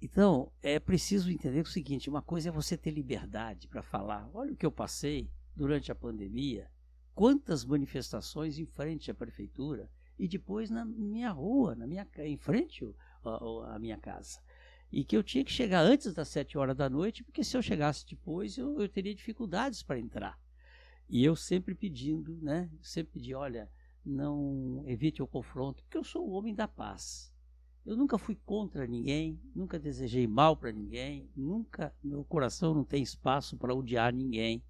Então, é preciso entender o seguinte, uma coisa é você ter liberdade para falar, olha o que eu passei durante a pandemia, quantas manifestações em frente à prefeitura e depois na minha rua, em frente à minha casa. E que eu tinha que chegar antes das 7 horas da noite, porque se eu chegasse depois, eu teria dificuldades para entrar. E eu sempre pedindo, né? Sempre pedi, olha, não evite o confronto, porque eu sou o homem da paz. Eu nunca fui contra ninguém, nunca desejei mal para ninguém, meu coração não tem espaço para odiar ninguém.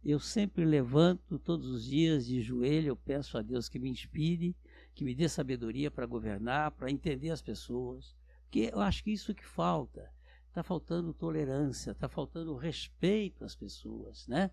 Eu sempre levanto todos os dias de joelho, eu peço a Deus que me inspire, que me dê sabedoria para governar, para entender as pessoas, porque eu acho que isso que falta. Está faltando tolerância, está faltando respeito às pessoas, né?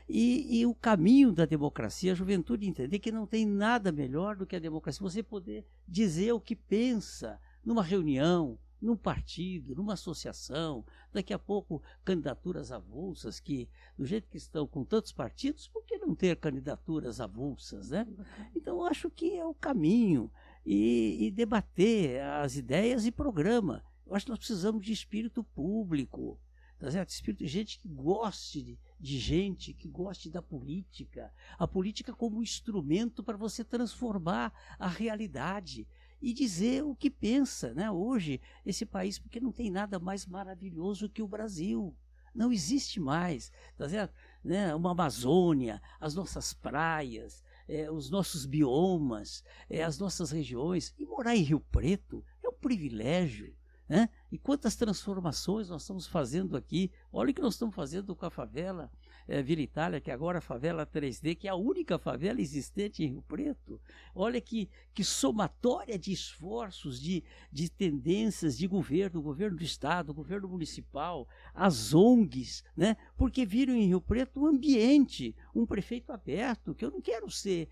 E o caminho da democracia, a juventude entender que não tem nada melhor do que a democracia, você poder dizer o que pensa numa reunião, num partido, numa associação, daqui a pouco candidaturas avulsas, que do jeito que estão com tantos partidos, por que não ter candidaturas avulsas, né? Então eu acho que é o caminho, e debater as ideias e programa. Eu acho que nós precisamos de espírito público, tá certo? Espírito de gente que goste de gente, que goste da política, a política como instrumento para você transformar a realidade e dizer o que pensa, né? Hoje, esse país, porque não tem nada mais maravilhoso que o Brasil. Não existe mais, tá certo? Né? Uma Amazônia, as nossas praias, os nossos biomas, as nossas regiões. E morar em Rio Preto é um privilégio, né? E quantas transformações nós estamos fazendo aqui. Olha o que nós estamos fazendo com a favela Vila Itália, que agora é a favela 3D, que é a única favela existente em Rio Preto. Olha que somatória de esforços, de tendências de governo do Estado, governo municipal, as ONGs, né? Porque viram em Rio Preto um ambiente, um prefeito aberto, que eu não quero ser,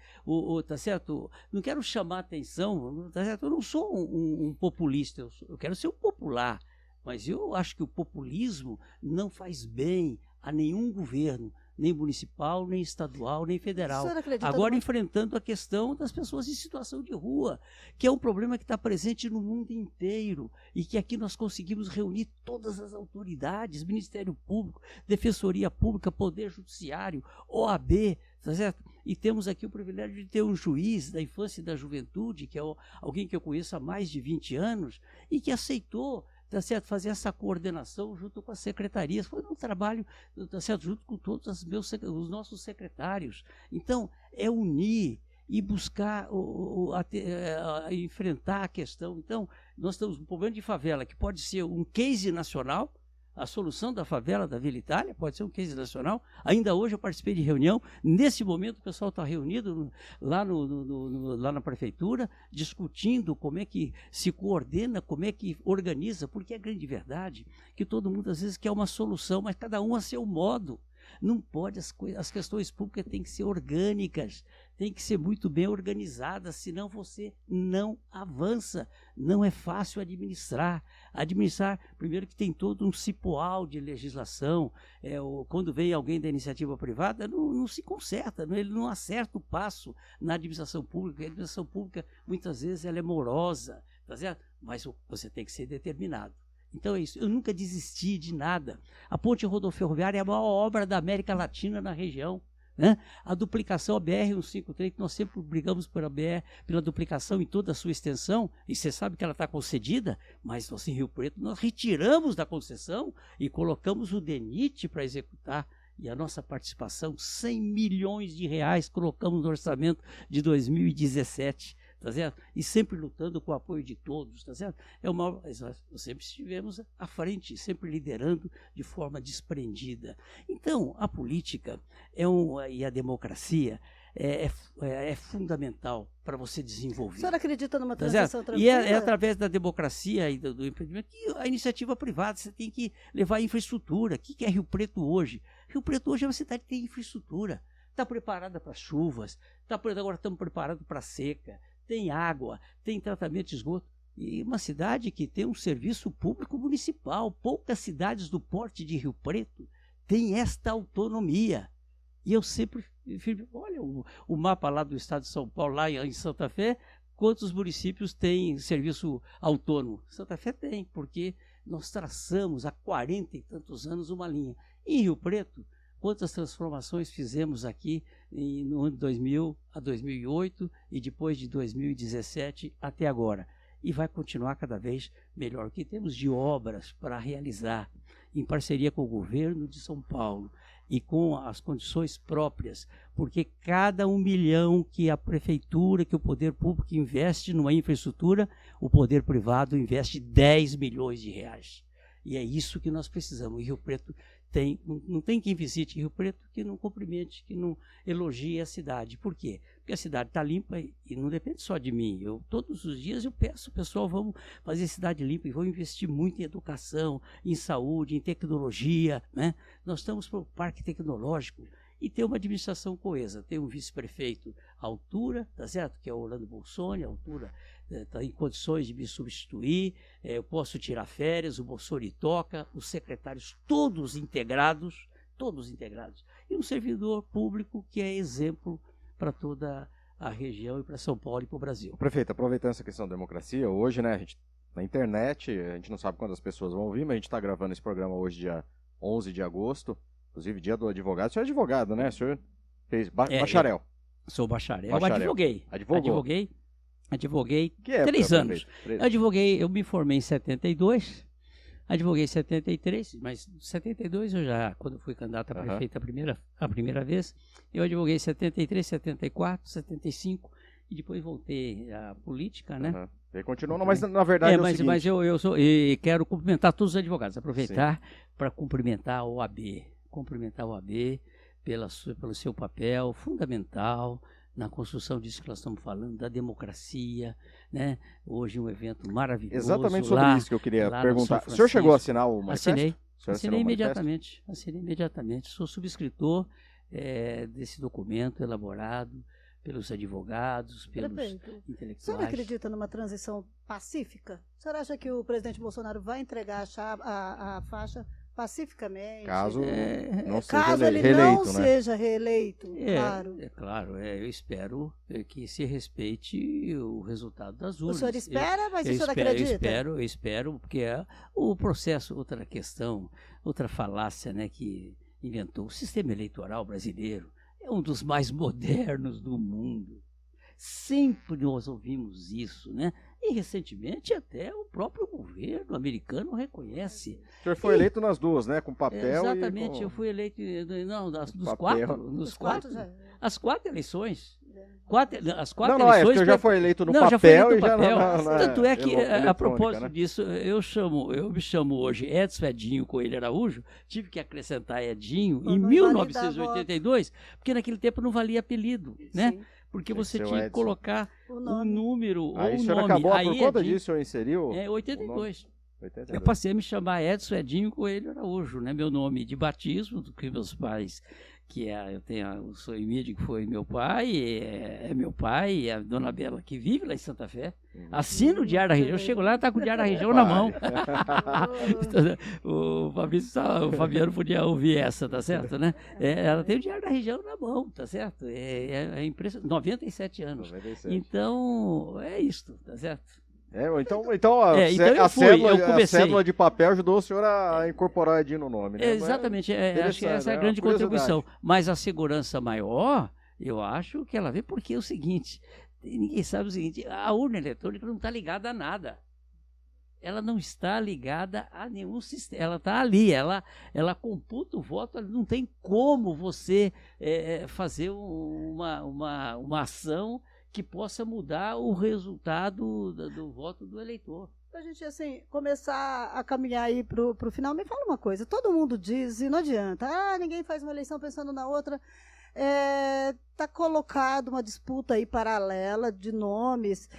tá certo? Não quero chamar atenção, tá certo? Eu não sou um populista, eu quero ser um popular. Mas eu acho que o populismo não faz bem a nenhum governo, nem municipal, nem estadual, nem federal. Agora enfrentando a questão das pessoas em situação de rua, que é um problema que está presente no mundo inteiro e que aqui nós conseguimos reunir todas as autoridades, Ministério Público, Defensoria Pública, Poder Judiciário, OAB, tá certo? E temos aqui o privilégio de ter um juiz da infância e da juventude, que é alguém que eu conheço há mais de 20 anos e que aceitou, tá certo, fazer essa coordenação junto com as secretarias. Foi um trabalho, tá certo, junto com todos os nossos secretários. Então, é unir e buscar enfrentar a questão. Então, nós temos um problema de favela que pode ser um case nacional. A solução da favela da Vila Itália pode ser um case nacional. Ainda hoje eu participei de reunião. Nesse momento o pessoal está reunido lá na prefeitura, discutindo como é que se coordena, como é que organiza, porque é grande verdade que todo mundo às vezes quer uma solução, mas cada um a seu modo. Não pode, as questões públicas têm que ser orgânicas, têm que ser muito bem organizadas, senão você não avança. Não é fácil administrar. Administrar, primeiro que tem todo um cipoal de legislação, quando vem alguém da iniciativa privada, não se conserta, ele não acerta o passo na administração pública. A administração pública, muitas vezes, ela é morosa, tá certo? Mas você tem que ser determinado. Então é isso, eu nunca desisti de nada. A ponte rodoferroviária é a maior obra da América Latina na região, né? A duplicação, a BR-153, que nós sempre brigamos pela duplicação em toda a sua extensão, e você sabe que ela está concedida, mas nós em Rio Preto nós retiramos da concessão e colocamos o DENIT para executar. E a nossa participação, 100 milhões de reais, colocamos no orçamento de 2017. Tá certo? E sempre lutando com o apoio de todos, tá certo? Nós sempre estivemos à frente, sempre liderando de forma desprendida. Então, a política e a democracia é fundamental para você desenvolver. O senhor acredita numa transição tranquila? E é através da democracia e do empreendimento que a iniciativa privada, você tem que levar infraestrutura. O que é Rio Preto hoje? Rio Preto hoje é uma cidade que tem infraestrutura. Está preparada para as chuvas, agora estamos preparados para a seca. Tem água, tem tratamento de esgoto. E uma cidade que tem um serviço público municipal. Poucas cidades do porte de Rio Preto têm esta autonomia. E eu sempre, olha o mapa lá do estado de São Paulo, lá em Santa Fé, quantos municípios têm serviço autônomo? Santa Fé tem, porque nós traçamos há 40 e tantos anos uma linha. Em Rio Preto, quantas transformações fizemos aqui no ano de 2000 a 2008 e depois de 2017 até agora. E vai continuar cada vez melhor. O que temos de obras para realizar em parceria com o governo de São Paulo e com as condições próprias, porque cada 1 milhão que a prefeitura, que o poder público investe numa infraestrutura, o poder privado investe 10 milhões de reais. E é isso que nós precisamos. E Rio Preto não tem quem visite Rio Preto que não cumprimente, que não elogie a cidade. Por quê? Porque a cidade está limpa e não depende só de mim. Todos os dias eu peço, pessoal, vamos fazer a cidade limpa e vamos investir muito em educação, em saúde, em tecnologia, né? Nós estamos para o parque tecnológico e ter uma administração coesa, ter um vice-prefeito à altura, tá certo? Que é o Orlando Bolsoni, à altura, está em condições de me substituir, eu posso tirar férias, o Bolsoni toca, os secretários todos integrados, e um servidor público que é exemplo para toda a região e para São Paulo e para o Brasil. Prefeito, aproveitando essa questão da democracia, hoje, né, a gente, na internet, a gente não sabe quantas pessoas vão ouvir, mas a gente está gravando esse programa hoje, dia 11 de agosto, inclusive dia do advogado. O senhor é advogado, né? O senhor fez bacharel. Sou bacharel. Advoguei. Advoguei que 3 anos. Eu me formei em 72, advoguei em 73, mas em 72 eu já, quando fui candidato a prefeito a primeira vez, eu advoguei em 73, 74, 75 e depois voltei à política, né? E continuou, mas na verdade mas eu sou, e quero cumprimentar todos os advogados, aproveitar para cumprimentar a OAB, pelo seu papel fundamental na construção disso que nós estamos falando, da democracia, né? Hoje um evento maravilhoso. Exatamente sobre isso que eu queria perguntar. O senhor chegou a assinar o manifesto? Assinei imediatamente. Sou subscritor desse documento elaborado pelos advogados, pelos intelectuais. O senhor acredita numa transição pacífica? O senhor acha que o presidente Bolsonaro vai entregar a faixa pacificamente. Caso não seja caso ele reeleito, não seja reeleito, claro. É claro, eu espero que se respeite o resultado das urnas. O senhor espera, mas o senhor acredita? Eu espero, porque o processo, outra questão, outra falácia, né, que inventou o sistema eleitoral brasileiro, é um dos mais modernos do mundo. Sempre nós ouvimos isso, né? E recentemente até o próprio governo americano reconhece. O senhor foi eleito nas duas, né? Com papel exatamente, e eu fui eleito nos quatro. As 4 eleições. As 4 eleições. Eleições. O senhor já foi eleito no papel. Já foi eleito no papel. Tanto é que, a propósito disso, eu me chamo hoje Edson Edinho Coelho Araújo, tive que acrescentar Edinho em 1982, porque naquele tempo não valia apelido, né? Sim. Porque você tinha que colocar o número ou o nome. Aí o senhor acabou, por conta disso, o senhor inseriu? 82. Eu passei a me chamar Edson Edinho Coelho Araújo, né? Meu nome de batismo, do que meus pais, eu tenho o seu Emílio, que foi meu pai, é meu pai, e a dona Bela, que vive lá em Santa Fé. Assina o Diário da Região. Eu chego lá e tá com o Diário da Região na mão. O Fabiano podia ouvir essa, tá certo, né? Ela tem o Diário da Região na mão, tá certo? É impressionante. 97 anos. 97. Então, é isso, tá certo? A cédula de papel ajudou o senhor a incorporar o Edinho no nome, né? Exatamente, acho que essa é a grande contribuição. Mas a segurança maior, eu acho que ela vem porque é o seguinte, ninguém sabe o seguinte, a urna eletrônica não está ligada a nada. Ela não está ligada a nenhum sistema, ela está ali, ela computa o voto, não tem como você fazer uma ação que possa mudar o resultado do voto do eleitor. Para a gente começar a caminhar aí para o final, me fala uma coisa, todo mundo diz, e não adianta, ninguém faz uma eleição pensando na outra, está colocado uma disputa aí paralela de nomes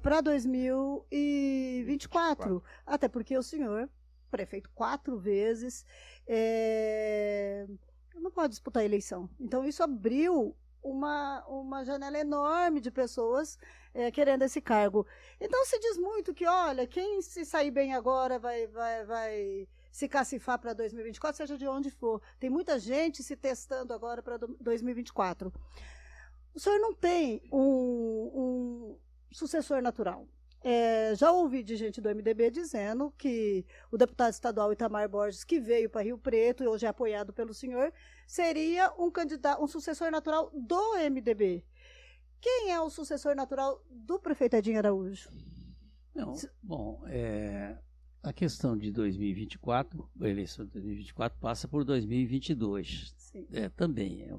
para 2024, até porque o senhor, prefeito 4 vezes, não pode disputar a eleição, então isso abriu uma janela enorme de pessoas querendo esse cargo. Então se diz muito que, olha, quem se sair bem agora vai se cacifar para 2024, seja de onde for. Tem muita gente se testando agora para 2024. O senhor não tem um sucessor natural. Já ouvi de gente do MDB dizendo que o deputado estadual Itamar Borges, que veio para Rio Preto e hoje é apoiado pelo senhor, seria um sucessor natural do MDB. Quem é o sucessor natural do prefeito Edinho Araújo? Não, bom, a questão de 2024, a eleição de 2024 passa por 2022. Sim. Também.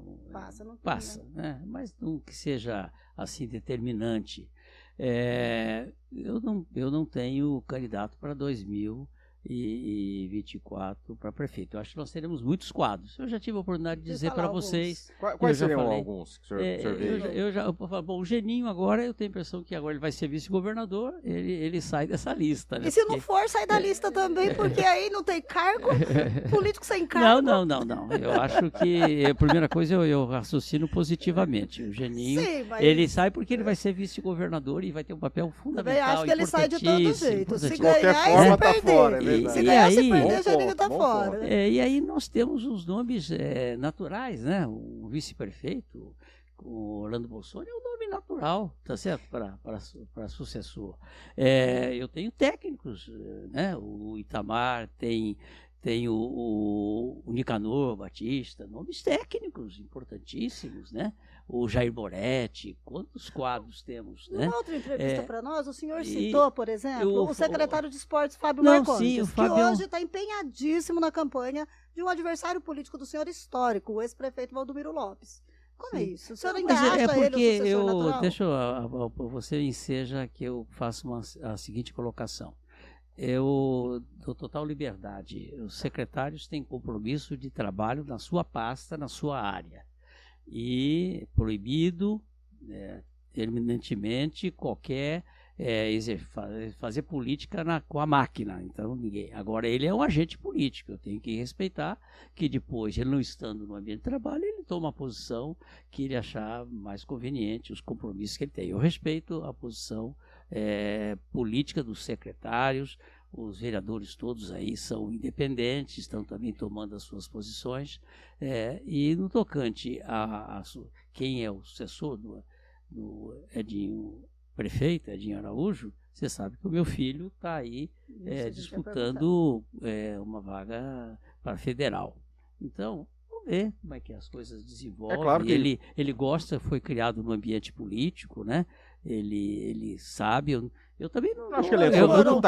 Passa, né? Mas não que seja assim determinante. Eu não tenho candidato para 2024 para prefeito. Eu acho que nós teremos muitos quadros. Eu já tive a oportunidade de dizer para vocês. Quais seriam alguns que o senhor bom, o Geninho agora, eu tenho a impressão que agora ele vai ser vice-governador, ele sai dessa lista. Né? E se não for, sai da lista também, porque aí não tem cargo, político sem cargo. Não. Eu acho que a primeira coisa eu raciocino positivamente. O Geninho, ele sai porque ele vai ser vice-governador e vai ter um papel fundamental. Eu acho que ele sai de todo jeito. Se de qualquer forma, está fora. Se ganhar, se perder, Geninho está fora. E aí nós temos os nomes naturais, né? O vice-prefeito, o Orlando Bolsonaro, é um nome natural, tá certo? Para sucessor. Eu tenho técnicos, né? O Itamar tem o Nicanor Batista, nomes técnicos importantíssimos, né? O Jair Moretti, quantos quadros temos, né? Numa outra entrevista para nós, o senhor citou, por exemplo, o secretário de esportes, Fábio Marcondes, que hoje está empenhadíssimo na campanha de um adversário político do senhor histórico, o ex-prefeito Valdomiro Lopes. Como é isso? O senhor ainda acha ele o sucessor natural? Deixa você enseja que eu faço a seguinte colocação. Eu dou total liberdade. Os secretários têm compromisso de trabalho na sua pasta, na sua área. E proibido, terminantemente, qualquer fazer política com a máquina. Então, ninguém. Agora, ele é um agente político. Eu tenho que respeitar que depois, ele não estando no ambiente de trabalho, ele toma a posição que ele achar mais conveniente, os compromissos que ele tem. Eu respeito a posição política dos secretários. os vereadores todos aí são independentes, estão também tomando as suas posições, e no tocante quem é o sucessor do Edinho, prefeito Edinho Araújo, você sabe que o meu filho está aí disputando uma vaga para federal. Então, vamos ver como é que as coisas desenvolvem. Claro que ele gosta, foi criado no ambiente político, né? Ele sabe. Eu também não acho que ele entrou muito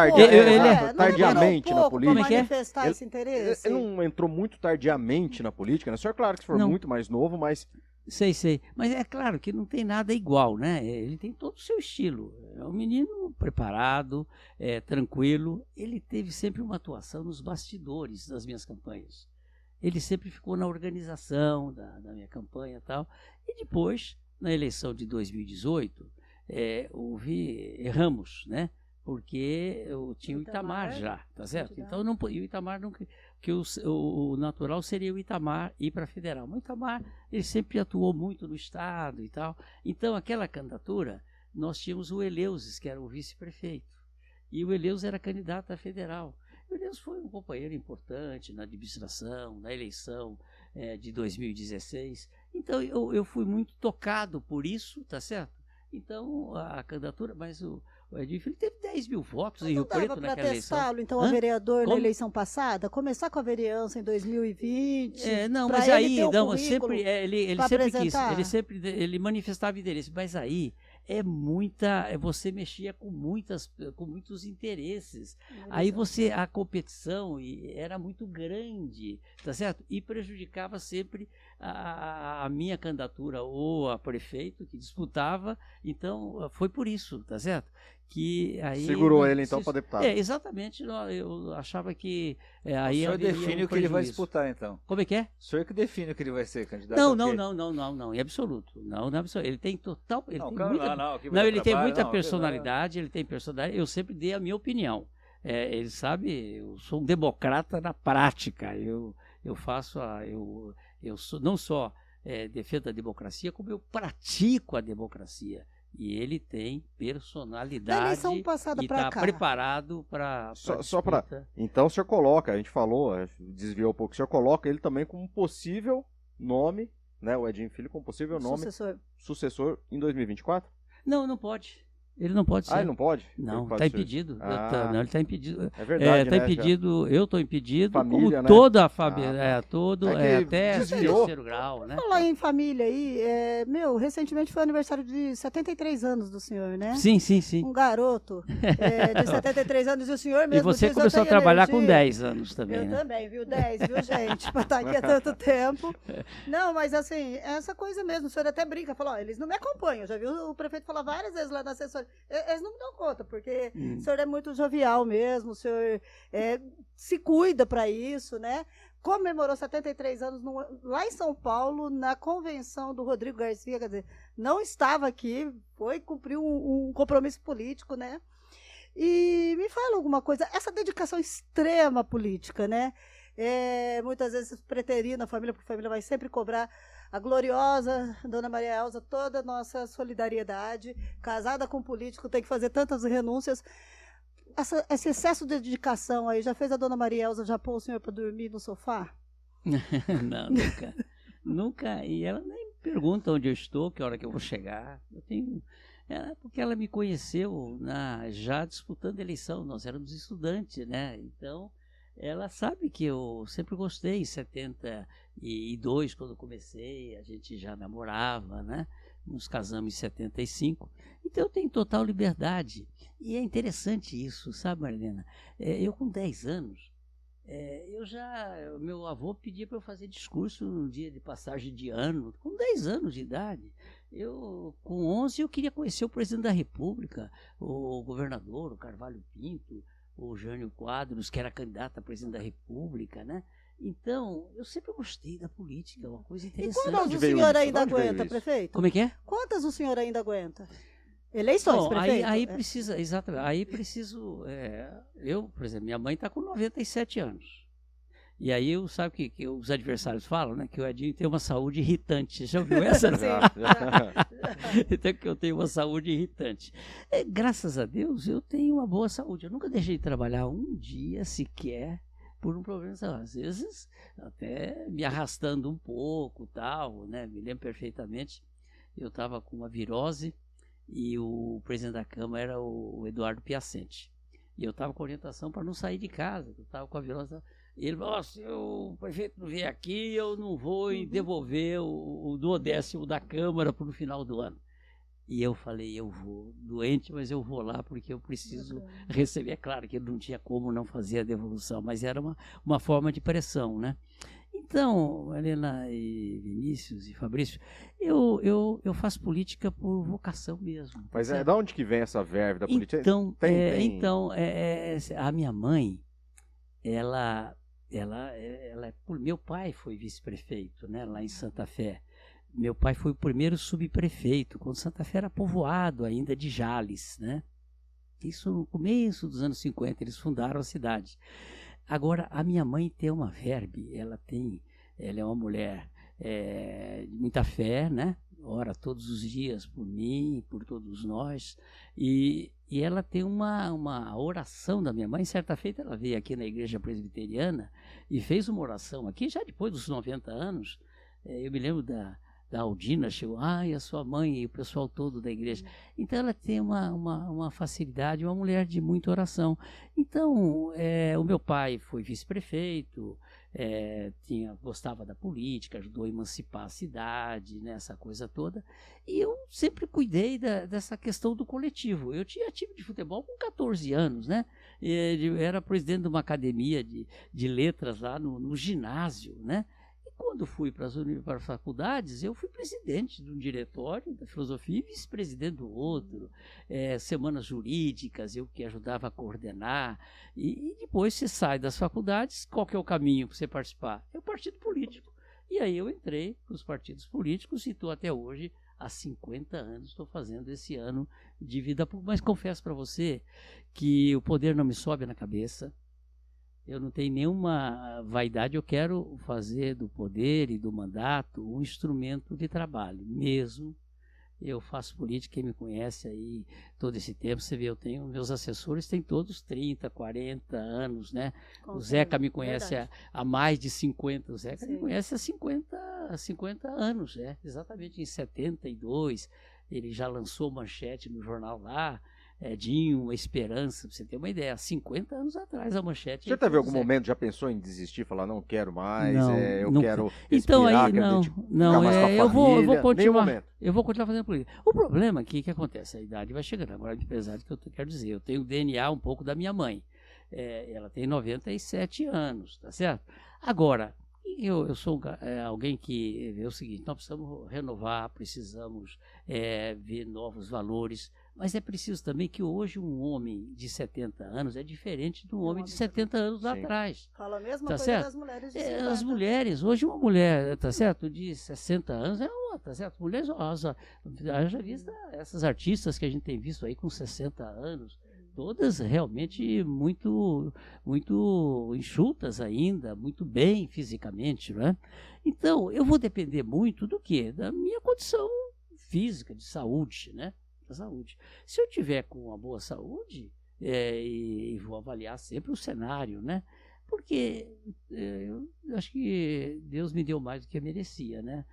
tardiamente na política. Manifestar esse interesse. Ele não entrou muito tardiamente na política, né? O senhor, claro que se for muito mais novo, mas... Sei. Mas é claro que não tem nada igual, né? Ele tem todo o seu estilo. É um menino preparado, tranquilo. Ele teve sempre uma atuação nos bastidores das minhas campanhas. Ele sempre ficou na organização da minha campanha e tal. E depois, na eleição de 2018, erramos, né? Porque eu tinha o Itamar já, tá certo? Então, e o Itamar não... que o natural seria o Itamar ir para a federal. Mas o Itamar, ele sempre atuou muito no Estado e tal. Então, aquela candidatura, nós tínhamos o Eleusis, que era o vice-prefeito. E o Eleusis era candidato a federal. O Eleusis foi um companheiro importante na administração, na eleição de 2016. Então, eu fui muito tocado por isso, tá certo? Então, a candidatura, mas o Edinho Filho teve 10 mil votos em Rio Preto naquela eleição. Testá-lo, então, a vereador na eleição passada? Começar com a vereança em 2020? Não, mas aí, sempre, ele sempre quis, ele manifestava interesse, mas aí você mexia com muitos interesses. Aí a competição era muito grande, tá certo? E prejudicava sempre a minha candidatura ou a prefeito que disputava. Então, foi por isso, tá certo? Que aí segurou ele então para deputado. Exatamente. Eu achava que aí o senhor define o que ele vai disputar, então. Como é que é? O senhor que define o que ele vai ser candidato. Não, em absoluto. Não, ele tem total, ele tem muita personalidade, ele tem personalidade. Eu sempre dei a minha opinião. Ele sabe, eu sou um democrata na prática. Eu não só defendo a democracia, como eu pratico a democracia. E ele tem personalidade e está preparado para... Só para... Então o senhor coloca, a gente falou, desviou um pouco, o senhor coloca ele também como um possível nome, né, o Edinho Filho como possível nome sucessor em 2024? Não pode. Ele não pode ser. Ele não pode? Não, está impedido. Não, ele está impedido. É verdade, tá impedido, eu estou impedido, família, como toda a família, até desviou. terceiro grau, né? Falar em família aí, recentemente foi o aniversário de 73 anos do senhor, né? Sim. Um garoto de 73 anos, e o senhor mesmo... E você começou a trabalhar com 10 anos também, eu né? também, viu? 10, viu, gente? Para estar aqui há tanto tempo. Não, mas assim, essa coisa mesmo, o senhor até brinca, falou, eles não me acompanham, eu já vi o prefeito falar várias vezes lá na assessoria. Eles não me dão conta, porque o senhor é muito jovial mesmo, o senhor se cuida para isso, né? Comemorou 73 anos lá em São Paulo, na convenção do Rodrigo Garcia, quer dizer, não estava aqui, cumpriu um compromisso político, né? E me fala alguma coisa, essa dedicação extrema política, né? Muitas vezes preterina a família, porque a família vai sempre cobrar a gloriosa Dona Maria Elza, toda a nossa solidariedade. Casada com um político, tem que fazer tantas renúncias. Esse excesso de dedicação aí, já fez a Dona Maria Elza já pôr o senhor para dormir no sofá? Não, nunca. E ela nem pergunta onde eu estou, que hora que eu vou chegar. Porque ela me conheceu já disputando a eleição, nós éramos estudantes, né? Então, ela sabe que eu sempre gostei. Em 72, quando comecei, a gente já namorava, né? Nos casamos em 75. Então eu tenho total liberdade. E é interessante isso, sabe, Marilena? Eu com 10 anos, meu avô pedia para eu fazer discurso no dia de passagem de ano, com 10 anos de idade. Com 11, eu queria conhecer o presidente da República, o governador, o Carvalho Pinto, o Jânio Quadros, que era candidato a presidente da República, né? Então, eu sempre gostei da política, é uma coisa interessante. E quantas o senhor ainda aguenta, prefeito? Como é que é? Quantas o senhor ainda aguenta? Eleições, prefeito? Aí precisa, exatamente, por exemplo, minha mãe está com 97 anos. E aí, sabe que os adversários falam, né? Que o Edinho tem uma saúde irritante. Você já ouviu essa? Então, que eu tenho uma saúde irritante. Graças a Deus, eu tenho uma boa saúde. Eu nunca deixei de trabalhar um dia sequer por um problema. Às vezes, até me arrastando um pouco, tal, né? Me lembro perfeitamente. Eu estava com uma virose e o presidente da Câmara era o Eduardo Piacente. E eu estava com orientação para não sair de casa. Eu estava com a virose. Ele falou, se o prefeito não vier aqui, eu não vou devolver o 12º da Câmara para o final do ano. E eu falei, eu vou, doente, mas eu vou lá porque eu preciso receber. É claro que ele não tinha como não fazer a devolução, mas era uma forma de pressão, né? Então, Helena e Vinícius e Fabrício, eu faço política por vocação mesmo. Mas de onde que vem essa verve da política? Então, a minha mãe, meu pai foi vice-prefeito, né, lá em Santa Fé. Meu pai foi o primeiro subprefeito, quando Santa Fé era povoado ainda de Jales, né? Isso no começo dos anos 50, eles fundaram a cidade. Agora, a minha mãe tem uma verve, ela é uma mulher de muita fé, né? Ora todos os dias por mim, por todos nós, e ela tem uma oração da minha mãe. Certa feita ela veio aqui na igreja presbiteriana e fez uma oração aqui, já depois dos 90 anos, eu me lembro da Aldina, chegou, a sua mãe e o pessoal todo da igreja. Então ela tem uma facilidade, uma mulher de muita oração. Então, o meu pai foi vice-prefeito, gostava da política, ajudou a emancipar a cidade, né, essa coisa toda. E eu sempre cuidei dessa questão do coletivo. Eu tinha time de futebol com 14 anos, né? Eu era presidente de uma academia de letras lá no ginásio, né? Quando fui para as faculdades, eu fui presidente de um diretório da filosofia e vice-presidente do outro, semanas jurídicas, eu que ajudava a coordenar, e depois você sai das faculdades, qual que é o caminho para você participar? É o partido político. E aí eu entrei para os partidos políticos e estou até hoje, há 50 anos, estou fazendo esse ano de vida pública. Mas confesso para você que o poder não me sobe na cabeça. Eu não tenho nenhuma vaidade, eu quero fazer do poder e do mandato um instrumento de trabalho, mesmo. Eu faço política, quem me conhece aí todo esse tempo, você vê, meus assessores têm todos 30, 40 anos, né? O Zeca me conhece há mais de 50, o Zeca me conhece há 50 anos, exatamente em 72, ele já lançou manchete no jornal lá, Edinho, Esperança, pra você ter uma ideia, há 50 anos atrás a manchete. Você teve algum momento, já pensou em desistir, falar, não quero mais, eu quero respirar, então aí, eu vou continuar, eu vou continuar fazendo política. O problema aqui, que acontece, a idade vai chegando, agora apesar do que eu quero dizer, eu tenho o DNA um pouco da minha mãe, ela tem 97 anos, tá certo? Agora, eu sou alguém que vê o seguinte, nós precisamos renovar, precisamos ver novos valores, mas é preciso também que hoje um homem de 70 anos é diferente de um homem de 70 anos lá atrás. Fala a mesma tá coisa certo? das mulheres de 50. As mulheres, hoje uma mulher, tá certo, de 60 anos é uma, tá certo? Mulheres, já visto essas artistas que a gente tem visto aí com 60 anos, todas realmente muito enxutas ainda, muito bem fisicamente, né? Então, eu vou depender muito do quê? Da minha condição física, de saúde, né? Da saúde. Se eu tiver com uma boa saúde, e vou avaliar sempre o cenário, né? Porque eu acho que Deus me deu mais do que eu merecia, né?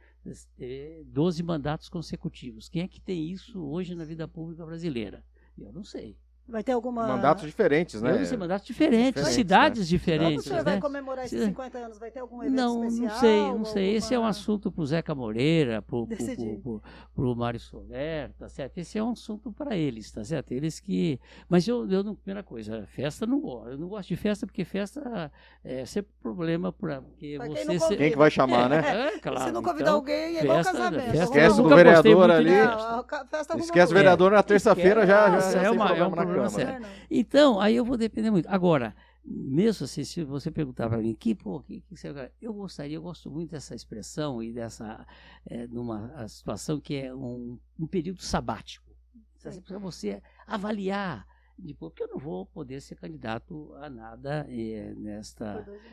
12 mandatos consecutivos. Quem é que tem isso hoje na vida pública brasileira? Eu não sei. Vai ter alguma... Mandatos diferentes, né? Eu não sei, mandatos diferentes, cidades diferentes. Quando o senhor vai comemorar esses 50 anos? Vai ter algum evento especial? Não sei. Esse é um assunto para o Zeca Moreira, para o Mário Soler, tá certo? Esse é um assunto para eles, tá certo? Eles que... Mas eu não... Primeira coisa, festa não gosto. Eu não gosto de festa porque festa é sempre problema porque você... Quem que vai chamar, né? Claro. Se não convidar alguém, é igual casamento. Esquece do vereador ali. Esquece o vereador na terça-feira, já é uma Então, aí eu vou depender muito. Agora, mesmo assim, se você perguntar para mim, eu gosto muito dessa expressão e dessa, numa situação que é um período sabático. Para você avaliar porque eu não vou poder ser candidato a nada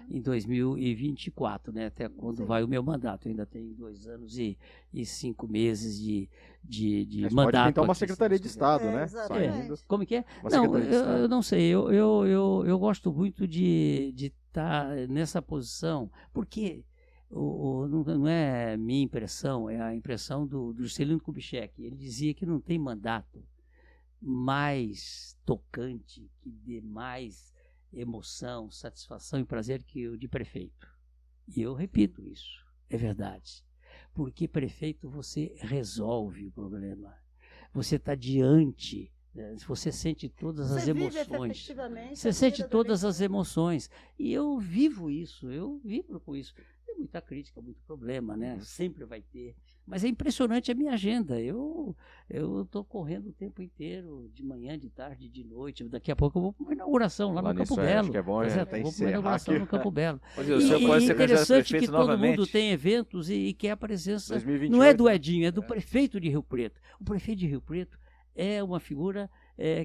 em 2024, né? Até quando vai o meu mandato. Eu ainda tenho 2 anos e 5 meses de mandato. Pode pintar uma secretaria de Estado, né? Como que é? Não, eu não sei. Eu gosto muito de estar nessa posição, porque não é minha impressão, é a impressão do Juscelino Kubitschek. Ele dizia que não tem mandato mais tocante, que dê mais emoção, satisfação e prazer que o de prefeito. E eu repito isso, é verdade. Porque prefeito você resolve o problema. Você está diante, você sente todas as emoções. Você sente todas as emoções. E eu vivo isso, eu vibro com isso. Tem muita crítica, muito problema, né? Sempre vai ter. Mas é impressionante a minha agenda. Eu estou correndo o tempo inteiro, de manhã, de tarde, de noite. Daqui a pouco eu vou para uma inauguração lá no Campo Belo. Acho que é bom, vou para uma inauguração no Campo Belo. E é interessante que todo mundo tem eventos e quer a presença. 2028, não é do Edinho, é do prefeito de Rio Preto. O prefeito de Rio Preto é uma figura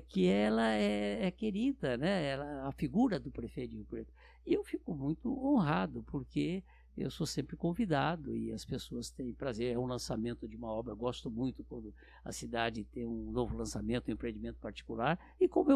que ela é querida, né? A figura do prefeito de Rio Preto. E eu fico muito honrado, porque eu sou sempre convidado e as pessoas têm prazer. É um lançamento de uma obra. Eu gosto muito quando a cidade tem um novo lançamento, um empreendimento particular, e quando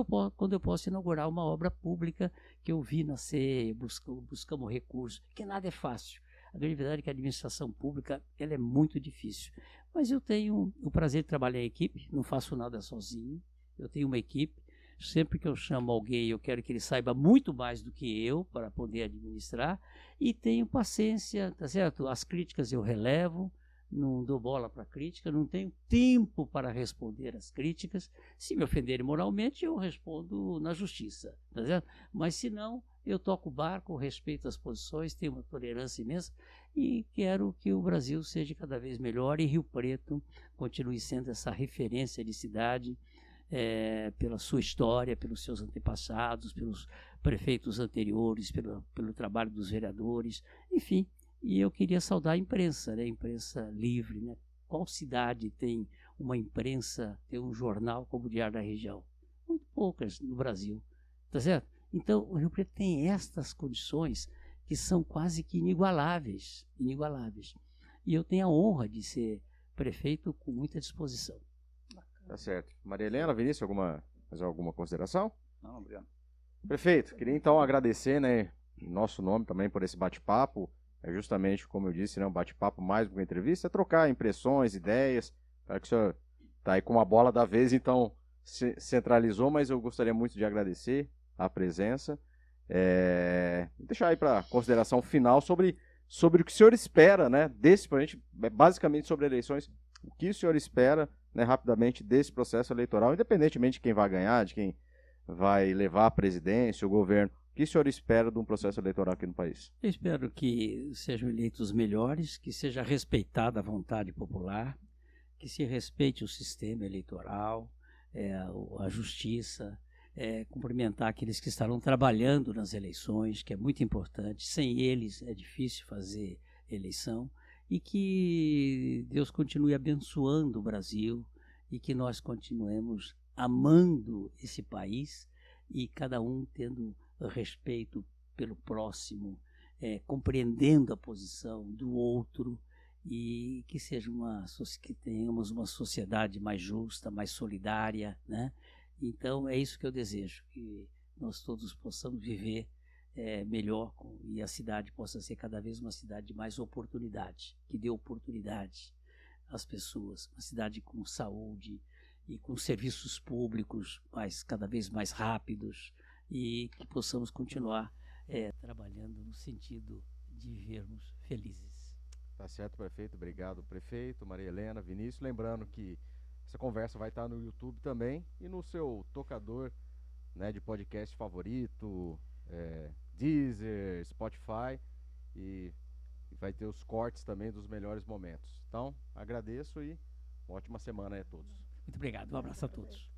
eu posso inaugurar uma obra pública que eu vi nascer, buscamos recursos, que nada é fácil. A grande verdade é que a administração pública ela é muito difícil. Mas eu tenho o prazer de trabalhar em equipe, não faço nada sozinho. Eu tenho uma equipe. Sempre que eu chamo alguém, eu quero que ele saiba muito mais do que eu para poder administrar, e tenho paciência, tá certo? As críticas eu relevo, não dou bola para crítica, não tenho tempo para responder às críticas. Se me ofenderem moralmente, eu respondo na justiça, tá certo? Mas se não, eu toco o barco, respeito as posições, tenho uma tolerância imensa e quero que o Brasil seja cada vez melhor e Rio Preto continue sendo essa referência de cidade, pela sua história, pelos seus antepassados, pelos prefeitos anteriores, pelo trabalho dos vereadores, enfim. E eu queria saudar a imprensa, né? A imprensa livre, né? Qual cidade tem uma imprensa, tem um jornal como o Diário da Região? Muito poucas no Brasil, tá certo? Então, o Rio Preto tem estas condições que são quase que inigualáveis. E eu tenho a honra de ser prefeito com muita disposição. Tá certo. Maria Helena, Vinícius, mais alguma consideração? Não, obrigado. Prefeito, queria então agradecer, né, em nosso nome também por esse bate-papo. É justamente, como eu disse, né, um bate-papo mais do que uma entrevista, é trocar impressões, ideias. Claro que o senhor está aí com a bola da vez, então centralizou, mas eu gostaria muito de agradecer a presença. Deixar aí para consideração final sobre o que o senhor espera, né, basicamente sobre eleições, o que o senhor espera, né, rapidamente desse processo eleitoral, independentemente de quem vai ganhar, de quem vai levar a presidência, o governo. O que o senhor espera de um processo eleitoral aqui no país? Eu espero que sejam eleitos melhores, que seja respeitada a vontade popular, que se respeite o sistema eleitoral, a justiça, cumprimentar aqueles que estarão trabalhando nas eleições, que é muito importante. Sem eles é difícil fazer eleição. E que Deus continue abençoando o Brasil e que nós continuemos amando esse país e cada um tendo respeito pelo próximo, compreendendo a posição do outro, e que que tenhamos uma sociedade mais justa, mais solidária, né? Então é isso que eu desejo, que nós todos possamos viver melhor e a cidade possa ser cada vez uma cidade de mais oportunidade, que dê oportunidade às pessoas, uma cidade com saúde e com serviços públicos cada vez mais rápidos, e que possamos continuar trabalhando no sentido de vivermos felizes. Tá certo, prefeito. Obrigado, prefeito, Maria Helena, Vinícius. Lembrando que essa conversa vai estar no YouTube também e no seu tocador, né, de podcast favorito, Deezer, Spotify, e vai ter os cortes também dos melhores momentos. Então, agradeço e uma ótima semana aí a todos. Muito obrigado, um abraço a todos.